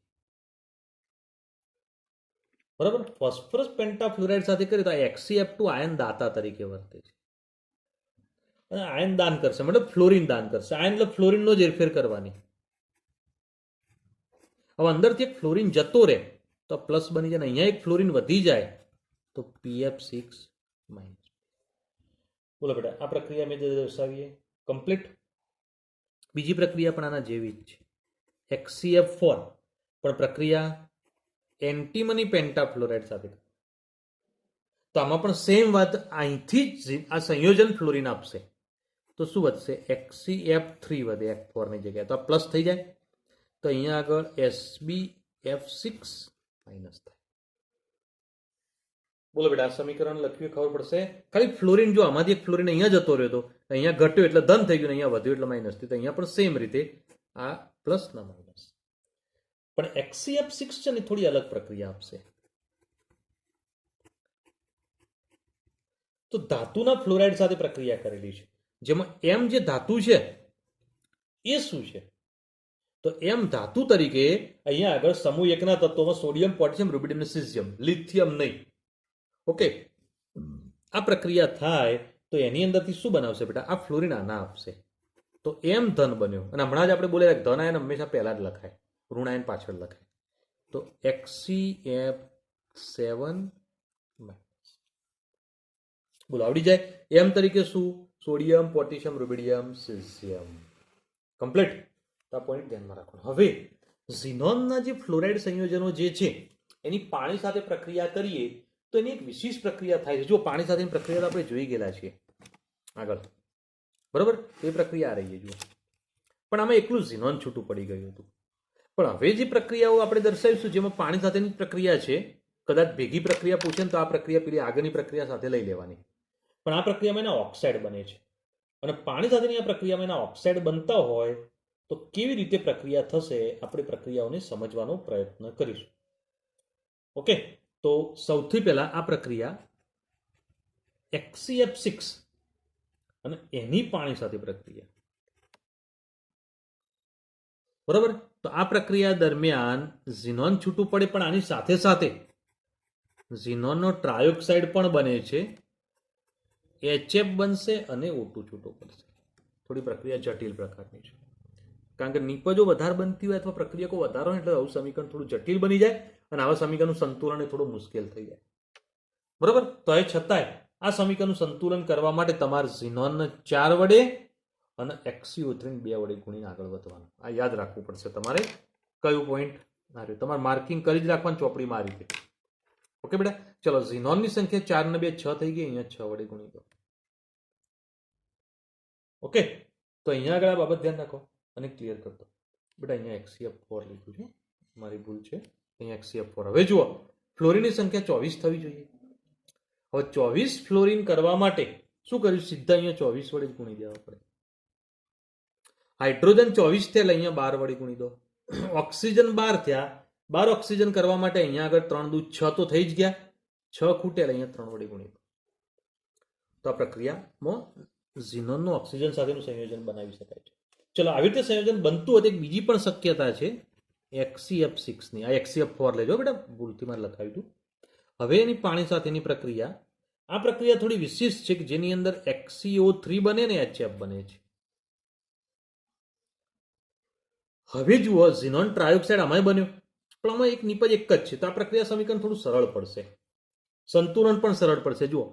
બરાબર, ફોસ્ફરસ પેન્ટાફ્લોરાઇડ સાથે કરીએ તો આ XCF2 આયન દાતા તરીકે વર્તે છે, અને આયન દાન કરશે, મતલબ ફ્લોરિન દાન કરશે. આયન એટલે ફ્લોરિનનો જ હેરફેર કરવાની. હવે અંદરથી એક ફ્લોરિન જતો રહે તો પ્લસ બની જાય, અહીંયા એક ફ્લોરિન વધી જાય તો PF6-. બોલો બેટા, આ પ્રક્રિયા મેં દર્શાવીએ કમ્પ્લીટ. બીજી પ્રક્રિયા પણ આના જેવી જ છે, XCF4, પણ પ્રક્રિયા એન્ટીમની પેન્ટાફ્લોરાઇડ સાથે. તો આમાં પણ સેમ વાત, અહીંથી જ આ સંયોજન ફ્લોરિન આપશે તો શું વધશે? XCF3 વધે F4 ની જગ્યાએ, તો આ પ્લસ થઈ જાય. તો અહીંયા આગળ SbF6- થાય. બોલો બેટા, આ સમીકરણ લખ્યું ખબર પડશે. ખાલી ફ્લોરિન, જો આમાંથી એક ફ્લોરિન અહીંયા જતો રહ્યો તો અહીંયા ઘટ્યો એટલે ધન થઈ ગયું, અહીંયા વધ્યું એટલે માઇનસ થયું. તો અહીંયા પણ સેમ રીતે આ પ્લસ ના માઇનસ. પણ XCF6 છે ને થોડી અલગ પ્રક્રિયા આપશે. તો ધાતુના ફ્લોરાઇડ સાથે પ્રક્રિયા કરેલી છે, જેમાં M જે ધાતુ છે એ શું છે? તો M ધાતુ તરીકે અહીંયા આગળ સમૂહ એકના તત્વોમાં સોડિયમ, પોટેશિયમ, રૂબિડિયમ અને સીઝિયમ, લિથિયમ નહીં. ઓકે, આ પ્રક્રિયા થાય તો એની અંદરથી શું બનાવશે બેટા? આ ફ્લોરિન આના આપશે. તો M ધન બન્યો, અને હમણાં જ આપણે બોલ્યા ધન આયન હંમેશા પહેલા જ લખાય, ઋણ આયન પાછળ લખાય. તો XCF7-. બોલો, આવડી જાય. M તરીકે શું? Sodium, potassium, rubidium, caesium. Complete. તો આ પોઈન્ટ ધ્યાનમાં રાખો. હવે ઝીનોનના જે ફ્લોરાઇડ સંયોજનો જે છે એની પાણી સાથે પ્રક્રિયા કરીએ તો એની એક વિશેષ પ્રક્રિયા થાય છે. જો પાણી સાથેની પ્રક્રિયા આપણે જોઈ ગયેલા છીએ આગળ, બરાબર? એ પ્રક્રિયા આ રહી છે, જુઓ. પણ આમાં એકલું ઝીનોન છૂટું પડી ગયું હતું. પણ હવે જે પ્રક્રિયાઓ આપણે દર્શાવીશું જેમાં પાણી સાથેની પ્રક્રિયા છે, કદાચ ભેગી પ્રક્રિયા પૂછે ને તો આ પ્રક્રિયા પેલી આગળની પ્રક્રિયા સાથે લઈ લેવાની. પણ આ પ્રક્રિયામાં એના ઓક્સાઇડ બને છે, અને પાણી સાથેની આ પ્રક્રિયામાં એના ઓક્સાઇડ બનતા હોય તો કેવી રીતે પ્રક્રિયા થશે, આપણે પ્રક્રિયાઓને સમજવાનો પ્રયત્ન કરીશું. ઓકે, તો સૌથી પહેલા આ પ્રક્રિયા HCF6 અને એની પાણી સાથે પ્રક્રિયા, બરોબર. તો આ પ્રક્રિયા દરમિયાન ઝીનોન છૂટું પડે, પણ આની સાથે સાથે ઝીનોનનો ટ્રાયોક્સાઇડ પણ બને છે, HF બનશે અને O2 છૂટો પડશે. થોડી પ્રક્રિયા જટિલ પ્રકારની છે, કારણ કે નિપજો વધારે બનતી હોય અથવા પ્રક્રિયકો વધારે હોય એટલે આવું સમીકરણ થોડું જટિલ બની જાય અને આવા સમીકરણનું સંતુલન એ થોડું મુશ્કેલ થઈ જાય, બરોબર. તો એ છતાંય આ સમીકરણનું સંતુલન કરવા માટે તમારે ઝીનોનને 4 વડે અને XCO3 2 વડે ગુણીને આગળ વધવાનું. આ યાદ રાખવું પડશે તમારે. કયું પોઈન્ટ માર્યું તમારે માર્કિંગ કરી જ રાખવાનું ચોપડીમાં આ રીતે. ઓકે બેટા, ચલો ઝીનોનની સંખ્યા 4 ને 2 6 થઈ ગઈ, અહીંયા 6 વડે ગુણી દો. ઓકે, તો અહીંયા આગળ આ બાબત ધ્યાન રાખો અને ક્લિયર કરી દો. બેટા અહીંયા HCF4 લીધું છે, મારી ભૂલ છે, અહીંયા HCF4. હવે જુઓ, ફ્લોરિનની સંખ્યા 24 થવી જોઈએ. હવે 24 ફ્લોરિન કરવા માટે શું કર્યું? સીધા અહીંયા 24 વડે જ ગુણી દેવા પડે. હાઇડ્રોજન 24 થયા, અહીંયા 12 વડે ગુણી દો. ઓક્સિજન 12 થયા, 12 ઓક્સિજન કરવા માટે અહીંયા આગળ 3 દુ 6 તો થઈ જ ગયા, 6 ખૂટે અહીંયા 3 વડે ગુણી દો. તો આ પ્રક્રિયામાં ઝીનોનનું ઓક્સિજન સાથેનું સંયોજન બનાવી શકાય છે. ચલો, આવી રીતે સંયોજન બનતું હોય તો એક બીજી પણ શક્યતા છે HCF6 ની. આ HCF4 લેજો બેટા, ભૂલથી મારે લખાવ્યું હતું. હવે એની પાણી સાથેની પ્રક્રિયા, આ પ્રક્રિયા થોડી વિશિષ્ટ છે કે જેની અંદર XCO3 બને ને HF બને છે. હવે જુઓ, ઝીનોન ટ્રાયોક્સાઇડ આમાંય બન્યો, પણ આમાં એક નિપજ એક જ છે, તો આ પ્રક્રિયા સમીકરણ થોડું સરળ પડશે, સંતુલન પણ સરળ પડશે. જુઓ,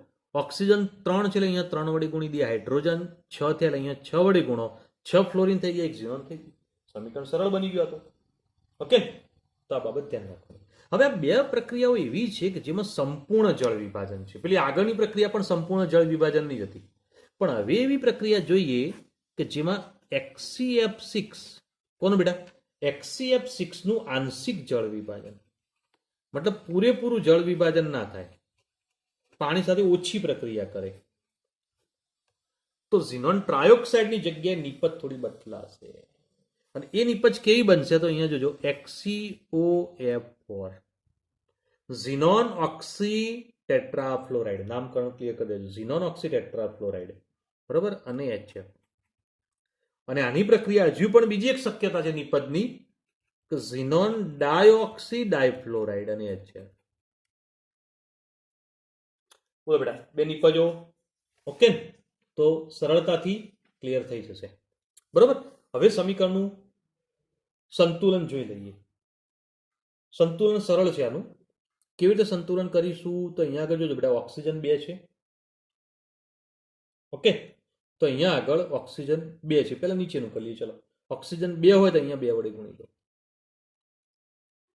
ઓક્સિજન 3 છે, અહીંયા 3 વડે ગુણી દે. હાઇડ્રોજન 6 થયા, અહીંયા 6 વડે ગુણો, 6 ફ્લોરિન થઈ ગયા, એક ઝીનોન થઈ ગયું. સમીકરણ સરળ બની ગયું હતું. ઓકે, તો આ બાબત ધ્યાન રાખવાની. હવે આ બે પ્રક્રિયાઓ એવી છે કે જેમાં સંપૂર્ણ જળ વિભાજન છે. પેલી આગળની પ્રક્રિયા પણ સંપૂર્ણ જળ વિભાજનની જ હતી, પણ હવે એવી પ્રક્રિયા જોઈએ કે જેમાં HCF6, કોનું બેટા? HCF6 નું આંશિક જળ વિભાજન, મતલબ પૂરેપૂરું જળ વિભાજન ના થાય, પાણી સાથે ઓછી પ્રક્રિયા કરે. તો ઝીનોન ટ્રાયોક્સાઇડની જગ્યાએ નિપજ થોડી બદલાશે, અને એ નિપજ કેવી બનશે? તો અહીંયા જોજો, XCOF4, ઝીનોન ઓક્સી ટેટ્રાફ્લોરાઇડ. નામકરણ ક્લિયર કરી દેજો, ઝીનોન ઓક્સી ટેટ્રાફ્લોરાઇડ, બરોબર, અને HF. અને આની પ્રક્રિયા હજુ પણ બીજી એક શક્યતા છે નિપજની, કે ઝીનોન ડાયોક્સી ડાયફ્લોરાઇડ અને HF. બોલો બેટા, બે નિપજો. ઓકે, તો સરળતાથી ક્લિયર થઈ જશે, બરોબર. હવે સમીકરણનું સંતુલન જોઈ લઈએ. સંતુલન સરળ છે આનું. કેવી રીતે સંતુલન કરીશું? તો અહીંયા આગળ જોજો બેટા, ઓક્સિજન 2 છે. ઓકે, તો અહીંયા આગળ ઓક્સિજન 2 છે. પહેલા નીચેનું કરી લઈએ. ચલો, ઓક્સિજન 2 હોય તો અહીંયા 2 વડે ગુણી દો.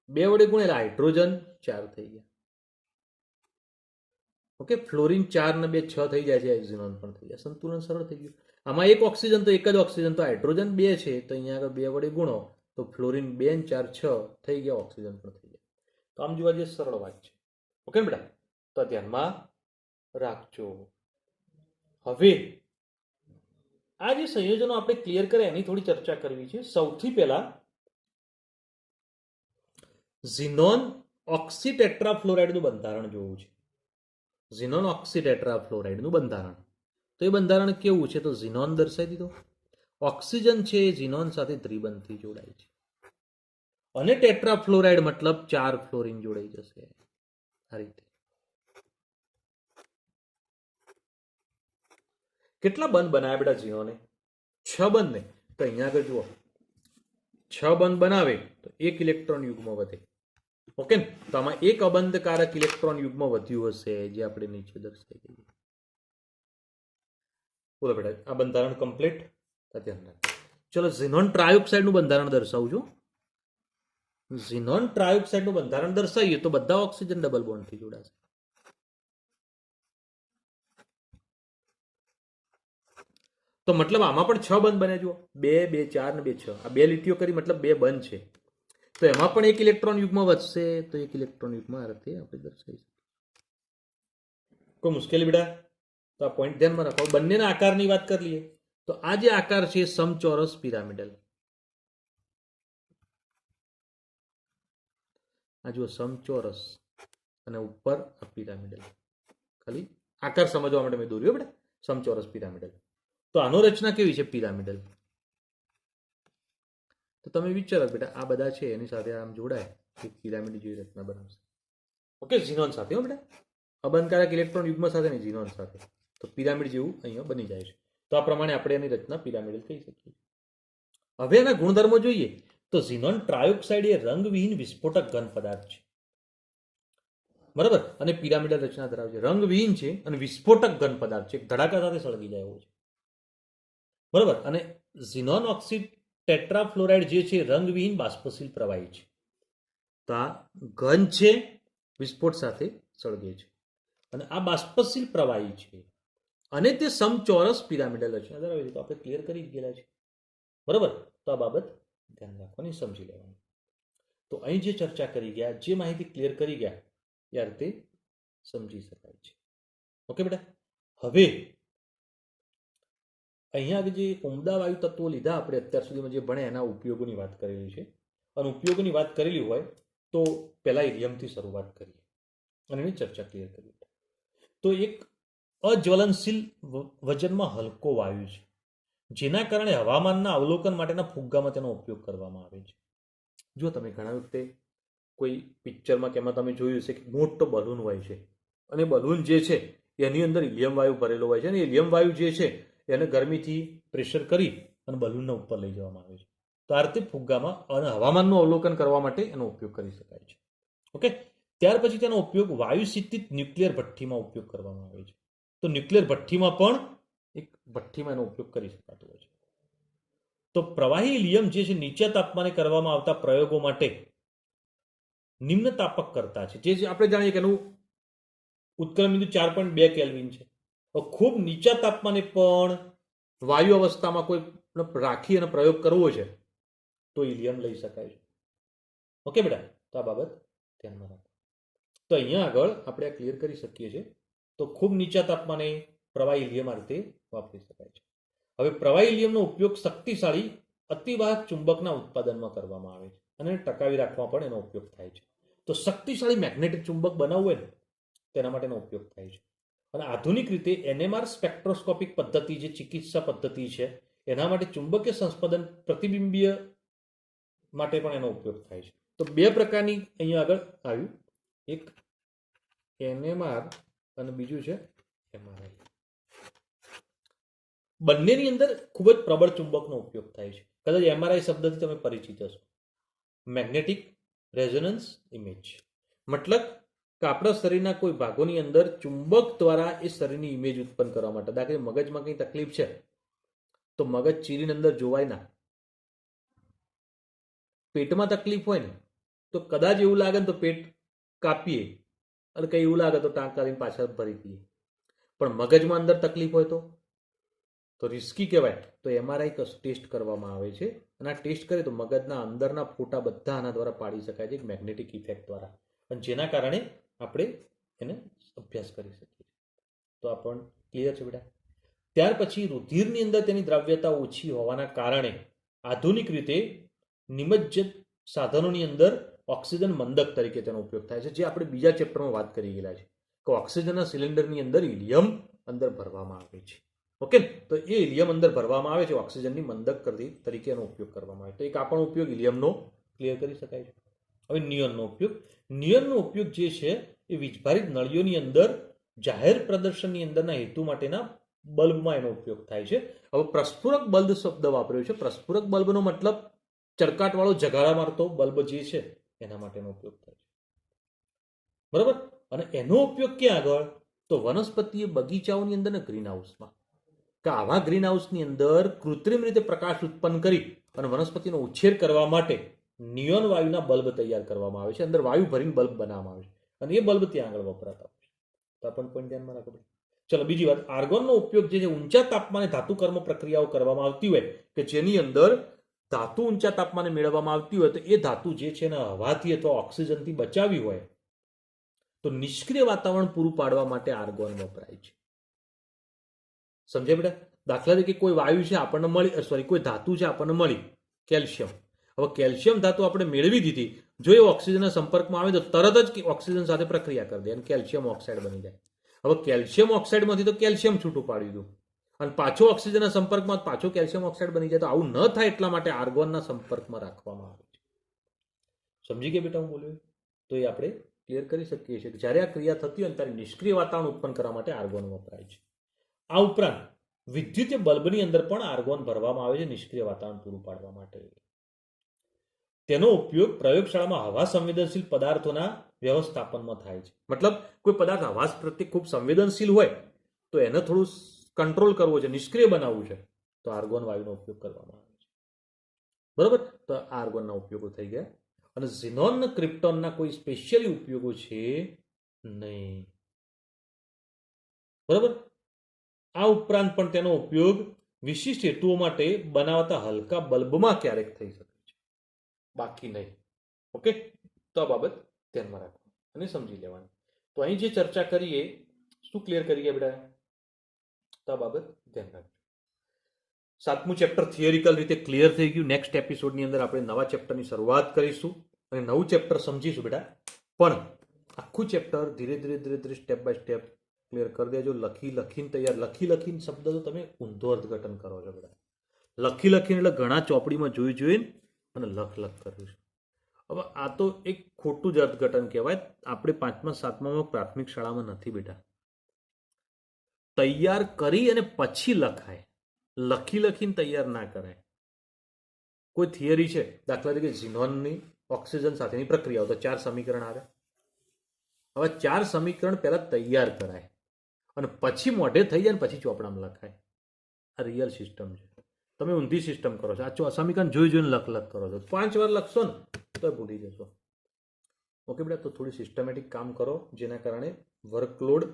2 વડે ગુણે એટલે હાઇડ્રોજન 4 થઈ ગયા. ઓકે, ફ્લોરિન 4 ને 2 6 થઈ જાય છે, ઝીનોન પણ થઈ જાય. સંતુલન સરળ થઈ ગયું. આમાં એક ઓક્સિજન તો એક જ ઓક્સિજન, તો હાઇડ્રોજન 2 છે, તો અહીંયા આગળ 2 વડે ગુણો તો ફ્લોરિન 2 ને 4 6 થઈ ગયા, ઓક્સિજન પણ થઈ ગયા. તો આમ જોવા જઈએ સરળ વાત છે. ઓકે બેટા, તો ધ્યાનમાં રાખજો. હવે આ જે સંયોજનો આપણે ક્લિયર કરે એની થોડી ચર્ચા કરવી છે. સૌથી પહેલા ઝીનોન ઓક્સી ટેટ્રાફ્લોરાઇડનું બંધારણ જોવું છે. ઝીનોન ઓક્સી ટેટ્રાફ્લોરાઇડનું બંધારણ, તો એ બંધારણ કેવું છે? તો ઝીનોન દર્શાવી દીધો. ઓક્સિજન છે એ ઝીનોન સાથે ત્રિબંધથી જોડાય છે, અને ટેટ્રાફ્લોરાઇડ મતલબ 4 ફ્લોરિન જોડાઈ જશે. આ રીતે કેટલા બંધ બનાવ્યા બેટા ઝીનોને? 6 બંધ ને. તો અહીંયા આગળ જુઓ, 6 બંધ બનાવે તો 1 ઇલેક્ટ્રોન યુગ્મ વધે. ઓકે, તો આમાં એક અબંધકારક ઇલેક્ટ્રોન યુગ્મ વધ્યું હશે, જે આપણે નીચે દર્શાવી દઈએ. બોલો બેટા, આ બંધારણ કમ્પ્લીટ. ધ્યાન રાખો. ચલો, ઝીનોન ટ્રાયોક્સાઇડનું બંધારણ દર્શાવું છું. ઝીનોન ટ્રાયોક્સાઇડનું બંધારણ દર્શાવીએ તો બધા ઓક્સિજન ડબલ બોન્ડથી જોડાશે. તો મતલબ આમાં પણ 6 બંધ બને. જુઓ, 2 2 4 ને 2 6, આ 2 લીટીઓ કરી મતલબ 2 બંધ છે. તો એમાં પણ 1 ઇલેક્ટ્રોન યુગ્મ વધશે, તો 1 ઇલેક્ટ્રોન યુગ્મ આ રીતે આપણે દર્શાવી શકીએ. કોઈ મુશ્કેલી બેટા? તો આ પોઈન્ટ ધ્યાનમાં રાખો. બંનેના આકારની વાત કરી લઈએ તો આ જે આકાર છે સમચોરસ પિરામિડલ. આ જુઓ, સમચોરસ અને ઉપર આ પિરામિડલ. ખાલી આકાર સમજવા માટે મેં દોર્યો બેટા, સમચોરસ પિરામિડલ. તો આનો રચના કેવી છે? પિરામિડલ. તો તમે વિચારો બેટા, આ બધા છે એની સાથે આમ જોડાય તો પિરામિડ જેવી રચના બનાવશે. ઓકે, ઝીનોન સાથે હો બેટા, અબંધકારક ઇલેક્ટ્રોન યુગ્મ સાથે નહીં, ઝીનોન સાથે. તો પિરામિડ જેવું અહીંયા બની જાય છે. તો આ પ્રમાણે આપણે એની રચના પિરામિડલ કહી શકીએ. હવે એના ગુણધર્મો જોઈએ તો ઝીનોન ટ્રાયોક્સાઇડ એ રંગવિહીન વિસ્ફોટક ઘન પદાર્થ છે, બરાબર, અને પિરામિડલ રચના ધરાવે છે. રંગવિહીન છે અને વિસ્ફોટક ઘન પદાર્થ છે, ધડાકા સાથે સળગી જાય એવો છે, બરાબર. અને ઝીનોન ઓક્સિડ ટેટ્રાફ્લોરાઇડ જે છે રંગવિહીન બાષ્પશીલ પ્રવાહી છે. તો આ ઘન છે, વિસ્ફોટ સાથે સળગે છે, અને આ બાષ્પશીલ પ્રવાહી છે, અને તે સમચોરસ પિરામિડલ રચના ધરાવે છે. તો આપણે ક્લિયર કરી ગયેલા છે, બરાબર. તો આ બાબત ધ્યાન રાખવાની, સમજી લેવાની. તો અહીં જે ચર્ચા કરી ગયા, જે માહિતી ક્લિયર કરી ગયા, એ આ રીતે સમજી શકાય છે. ઓકે બેટા. હવે અહીંયા જે ઉમદા વાયુ તત્વો લીધા આપણે અત્યાર સુધીમાં જે ભણે એના ઉપયોગોની વાત કરેલી છે, અને ઉપયોગોની વાત કરેલી હોય તો પહેલા હિલિયમથી શરૂઆત કરીએ અને એની ચર્ચા ક્લિયર કરીએ. તો એક અજ્વલનશીલ વજનમાં હલકો વાયુ છે, જેના કારણે હવામાનના અવલોકન માટેના ફુગ્ગામાં તેનો ઉપયોગ કરવામાં આવે છે. જો તમે ઘણા વખતે કોઈ પિક્ચરમાં કે એમાં તમે જોયું હશે કે મોટો બલૂન હોય છે, અને બલૂન જે છે એની અંદર હિલિયમ વાયુ ભરેલો હોય છે, અને હિલિયમ વાયુ જે છે એને ગરમીથી પ્રેશર કરી અને બલૂનને ઉપર લઈ જવામાં આવે છે. તો આ રીતે ફુગ્ગામાં અને હવામાનનું અવલોકન કરવા માટે એનો ઉપયોગ કરી શકાય છે. ઓકે. ત્યાર પછી તેનો ઉપયોગ વાયુ સિદ્ધિત ન્યુક્લિયર ભઠ્ઠીમાં ઉપયોગ કરવામાં આવે છે. તો ન્યુક્લિયર ભઠ્ઠીમાં પણ એક ભઠ્ઠીમાં એનો ઉપયોગ કરી શકાતો હોય છે. તો પ્રવાહી હિલિયમ જે છે નીચા તાપમાને કરવામાં આવતા પ્રયોગો માટે નિમ્ન તાપક કરતા છે, જે આપણે જાણીએ કે એનું ઉત્કલન બિંદુ 4.2 કેલ્વિન છે. ખૂબ નીચા તાપમાને પણ વાયુ અવસ્થામાં કોઈ રાખી અને પ્રયોગ કરવો છે તો હિલિયમ લઈ શકાય છે. ઓકે બેટા. તો આ બાબત ધ્યાનમાં રાખો. તો અહીંયા આગળ આપણે આ ક્લિયર કરી શકીએ છીએ. તો ખૂબ નીચા તાપમાને પ્રવાહી હિલિયમ આ રીતે વાપરી શકાય છે. હવે પ્રવાહી હિલિયમનો ઉપયોગ શક્તિશાળી અતિવાહક ચુંબકના ઉત્પાદનમાં કરવામાં આવે છે, અને ટકાવી રાખવા પણ એનો ઉપયોગ થાય છે. તો શક્તિશાળી મેગ્નેટિક ચુંબક બનાવવું હોય ને તેના માટેનો ઉપયોગ થાય છે. અને આધુનિક રીતે NMR સ્પેક્ટ્રોસ્કોપિક પદ્ધતિ જે ચિકિત્સા પદ્ધતિ છે એના માટે ચુંબકીય સંસ્પંદન પ્રતિબિંબીય માટે પણ એનો ઉપયોગ થાય છે. તો બે પ્રકારની અહીંયા આગળ આવ્યું, એક NMR અને બીજું છે MRI. બંનેની અંદર ખૂબ જ પ્રબળ ચુંબકનો ઉપયોગ થાય છે. કદાચ MRI શબ્દથી તમે પરિચિત હશો, મેગ્નેટિક રેઝોનન્સ ઇમેજ. મતલબ કે આપણા શરીરના કોઈ ભાગોની અંદર ચુંબક દ્વારા એ શરીરની ઇમેજ ઉત્પન્ન કરવા માટે. દાખલા મગજમાં કંઈ તકલીફ છે તો મગજ ચીરીની અંદર જોવાય ના. પેટમાં તકલીફ હોય ને તો કદાચ એવું લાગે ને તો પેટ કાપીએ, અને કંઈ એવું લાગે તો ટાંક કાઢીને પાછળ ભરી દઈએ. પણ મગજમાં અંદર તકલીફ હોય તો રિસ્કી કહેવાય. તો MRI ટેસ્ટ કરવામાં આવે છે, અને આ ટેસ્ટ કરે તો મગજના અંદરના ફોટા બધા આના દ્વારા પાડી શકાય છે, એક મેગ્નેટિક ઇફેક્ટ દ્વારા, અને જેના કારણે આપણે એને અભ્યાસ કરી શકીએ. તો આ પણ ક્લિયર છે બેટા. ત્યાર પછી રુધિરની અંદર તેની દ્રાવ્યતા ઓછી હોવાના કારણે આધુનિક રીતે નિમજ્જત સાધનોની અંદર ઓક્સિજન મંદક તરીકે તેનો ઉપયોગ થાય છે, જે આપણે બીજા ચેપ્ટરમાં વાત કરી ગયેલા છે કે ઓક્સિજનના સિલિન્ડરની અંદર હિલિયમ અંદર ભરવામાં આવે છે. ઓકે. તો એ હિલિયમ અંદર ભરવામાં આવે છે, ઓક્સિજનની મંદક તરીકે એનો ઉપયોગ કરવામાં આવે. તો એક આપણો ઉપયોગ હિલિયમનો ક્લિયર કરી શકાય છે. હવે નિયોનનો ઉપયોગ. નિયોનનો ઉપયોગ જે છે એ વીજભારિત નળીઓની અંદર જાહેર પ્રદર્શનની અંદરના હેતુ માટેના બલ્બમાં એનો ઉપયોગ થાય છે. હવે પ્રસ્ફુરક બલ્બ શબ્દ વાપર્યો છે. પ્રસ્ફુરક બલ્બનો મતલબ ચળકાટવાળો જગાડા મારતો બલ્બ જે છે એના માટેનો ઉપયોગ થાય છે, બરાબર. અને એનો ઉપયોગ ક્યાં આગળ? તો વનસ્પતિ બગીચાઓની અંદર ને ગ્રીન હાઉસમાં. કે આવા ગ્રીન હાઉસની અંદર કૃત્રિમ રીતે પ્રકાશ ઉત્પન્ન કરી અને વનસ્પતિનો ઉછેર કરવા માટે નિયોન વાયુના બલ્બ તૈયાર કરવામાં આવે છે. અંદર વાયુ ભરીને બલ્બ બનાવવામાં આવે છે, અને એ બલ્બ ત્યાં આગળ વપરાતા હોય છે. તો આ પણ પોઈન્ટ ધ્યાનમાં રાખો. ચલો બીજી વાત, આર્ગોનનો ઉપયોગ જે છે ઊંચા તાપમાને ધાતુ કર્મ પ્રક્રિયાઓ કરવામાં આવતી હોય કે જેની અંદર ધાતુ ઊંચા તાપમાને મેળવવામાં આવતી હોય, તો એ ધાતુ જે છે એને હવાથી અથવા ઓક્સિજનથી બચાવી હોય તો નિષ્ક્રિય વાતાવરણ પૂરું પાડવા માટે આર્ગોન વપરાય છે. સમજે બેટા? દાખલા તરીકે કોઈ વાયુ છે આપણને મળી, કોઈ ધાતુ છે આપણને મળી, કેલ્શિયમ, હવે કેલ્શિયમ ધાતુ આપણે મેળવી દીધી, જો એ ઓક્સિજનના સંપર્કમાં આવે તો તરત જ ઓક્સિજન સાથે પ્રક્રિયા કરી દે અને કેલ્શિયમ ઓક્સાઇડ બની જાય. હવે કેલ્શિયમ ઓક્સાઇડમાંથી તો કેલ્શિયમ છૂટું પાડી દીધું અને પાછો ઓક્સિજનના સંપર્કમાં પાછો કેલ્શિયમ ઓક્સાઇડ બની જાય. તો આવું ન થાય એટલા માટે આર્ગોનના સંપર્કમાં રાખવામાં આવે છે. સમજી ગયા બેટા હું બોલ્યો? તો એ આપણે ક્લિયર કરી શકીએ છીએ કે જ્યારે આ ક્રિયા થતી હોય ત્યારે નિષ્ક્રિય વાતાવરણ ઉત્પન્ન કરવા માટે આર્ગોન વપરાય છે. આ ઉપરાંત વિદ્યુતીય બલ્બની અંદર પણ આર્ગોન ભરવામાં આવે છે નિષ્ક્રિય વાતાવરણ પૂરું પાડવા માટે. તેનો ઉપયોગ પ્રયોગશાળામાં હવા સંવેદનશીલ પદાર્થોના વ્યવસ્થાપનમાં થાય છે. મતલબ કોઈ પદાર્થ હવા પ્રત્યે ખૂબ સંવેદનશીલ હોય તો એને થોડું કંટ્રોલ કરવો છે, નિષ્ક્રિય બનાવવું છે, તો આર્ગોન વાયુનો ઉપયોગ કરવામાં આવે છે. બરોબર? તો આર્ગોનના ઉપયોગો થઈ ગયા. અને ઝીનોન ક્રિપ્ટોનના કોઈ સ્પેશિયલી ઉપયોગો છે નહીં. બરોબર? આ ઉપરાંત પણ તેનો ઉપયોગ વિશિષ્ટ હેતુઓ માટે બનાવતા હલકા બલ્બમાં ક્યારેક થઈ શકે છે, બાકી નહીં. ઓકે, તો આ બાબત ધ્યાનમાં રાખવાની અને સમજી લેવાની. તો અહીં જે ચર્ચા કરીએ શું ક્લિયર કરીએ બેટા? તો આ બાબત ધ્યાન રાખજો. 7મું ચેપ્ટર થિયરિકલ રીતે ક્લિયર થઈ ગયું. નેક્સ્ટ એપિસોડની અંદર આપણે નવા ચેપ્ટરની શરૂઆત કરીશું અને નવું ચેપ્ટર સમજીશું બેટા. પણ આખું ચેપ્ટર ધીરે ધીરે સ્ટેપ બાય સ્ટેપ ક્લિયર કરી દેજો. લખીને તૈયાર. લખીને શબ્દ તો તમે ઊંધો અર્થઘટન કરો છો બેટા. લખીને એટલે ઘણા ચોપડીમાં જોઈને અને લખ કર્યું છે. હવે આ તો એક ખોટું જ અર્થઘટન કહેવાય. આપણે 5મા 7મામાં પ્રાથમિક શાળામાં નથી બેટા. તૈયાર કરી અને પછી લખાય. લખીને તૈયાર ના કરાય. કોઈ થિયરી છે, દાખલા તરીકે ઝીનોનની ઓક્સિજન સાથેની પ્રક્રિયાઓ, તો 4 સમીકરણ આવે. હવે 4 સમીકરણ પહેલા તૈયાર કરાય અને પછી મોઢે થઈ જાય ને પછી ચોપડામાં લખાય. આ રિયલ સિસ્ટમ છે. તમે ઊંધી સિસ્ટમ કરો છો. આ સમીકરણ જોઈને લખ કરો છો. 5 વાર લખશો ને તો ભૂલી જશો. ઓકે બેટા? તો થોડી સિસ્ટમેટિક કામ કરો, જેના કારણે વર્કલોડ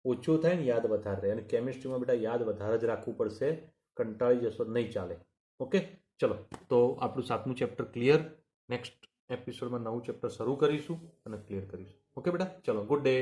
ઓછો થાય ને યાદ વધારે રહે. અને કેમિસ્ટ્રીમાં બેટા યાદ વધારે જ રાખવું પડશે. કંટાળી જશો નહીં ચાલે. ઓકે, ચલો. તો આપણું 7મું ચેપ્ટર ક્લિયર. નેક્સ્ટ એપિસોડમાં નવું ચેપ્ટર શરૂ કરીશું અને ક્લિયર કરીશું. ઓકે બેટા? ચલો, ગુડ ડે.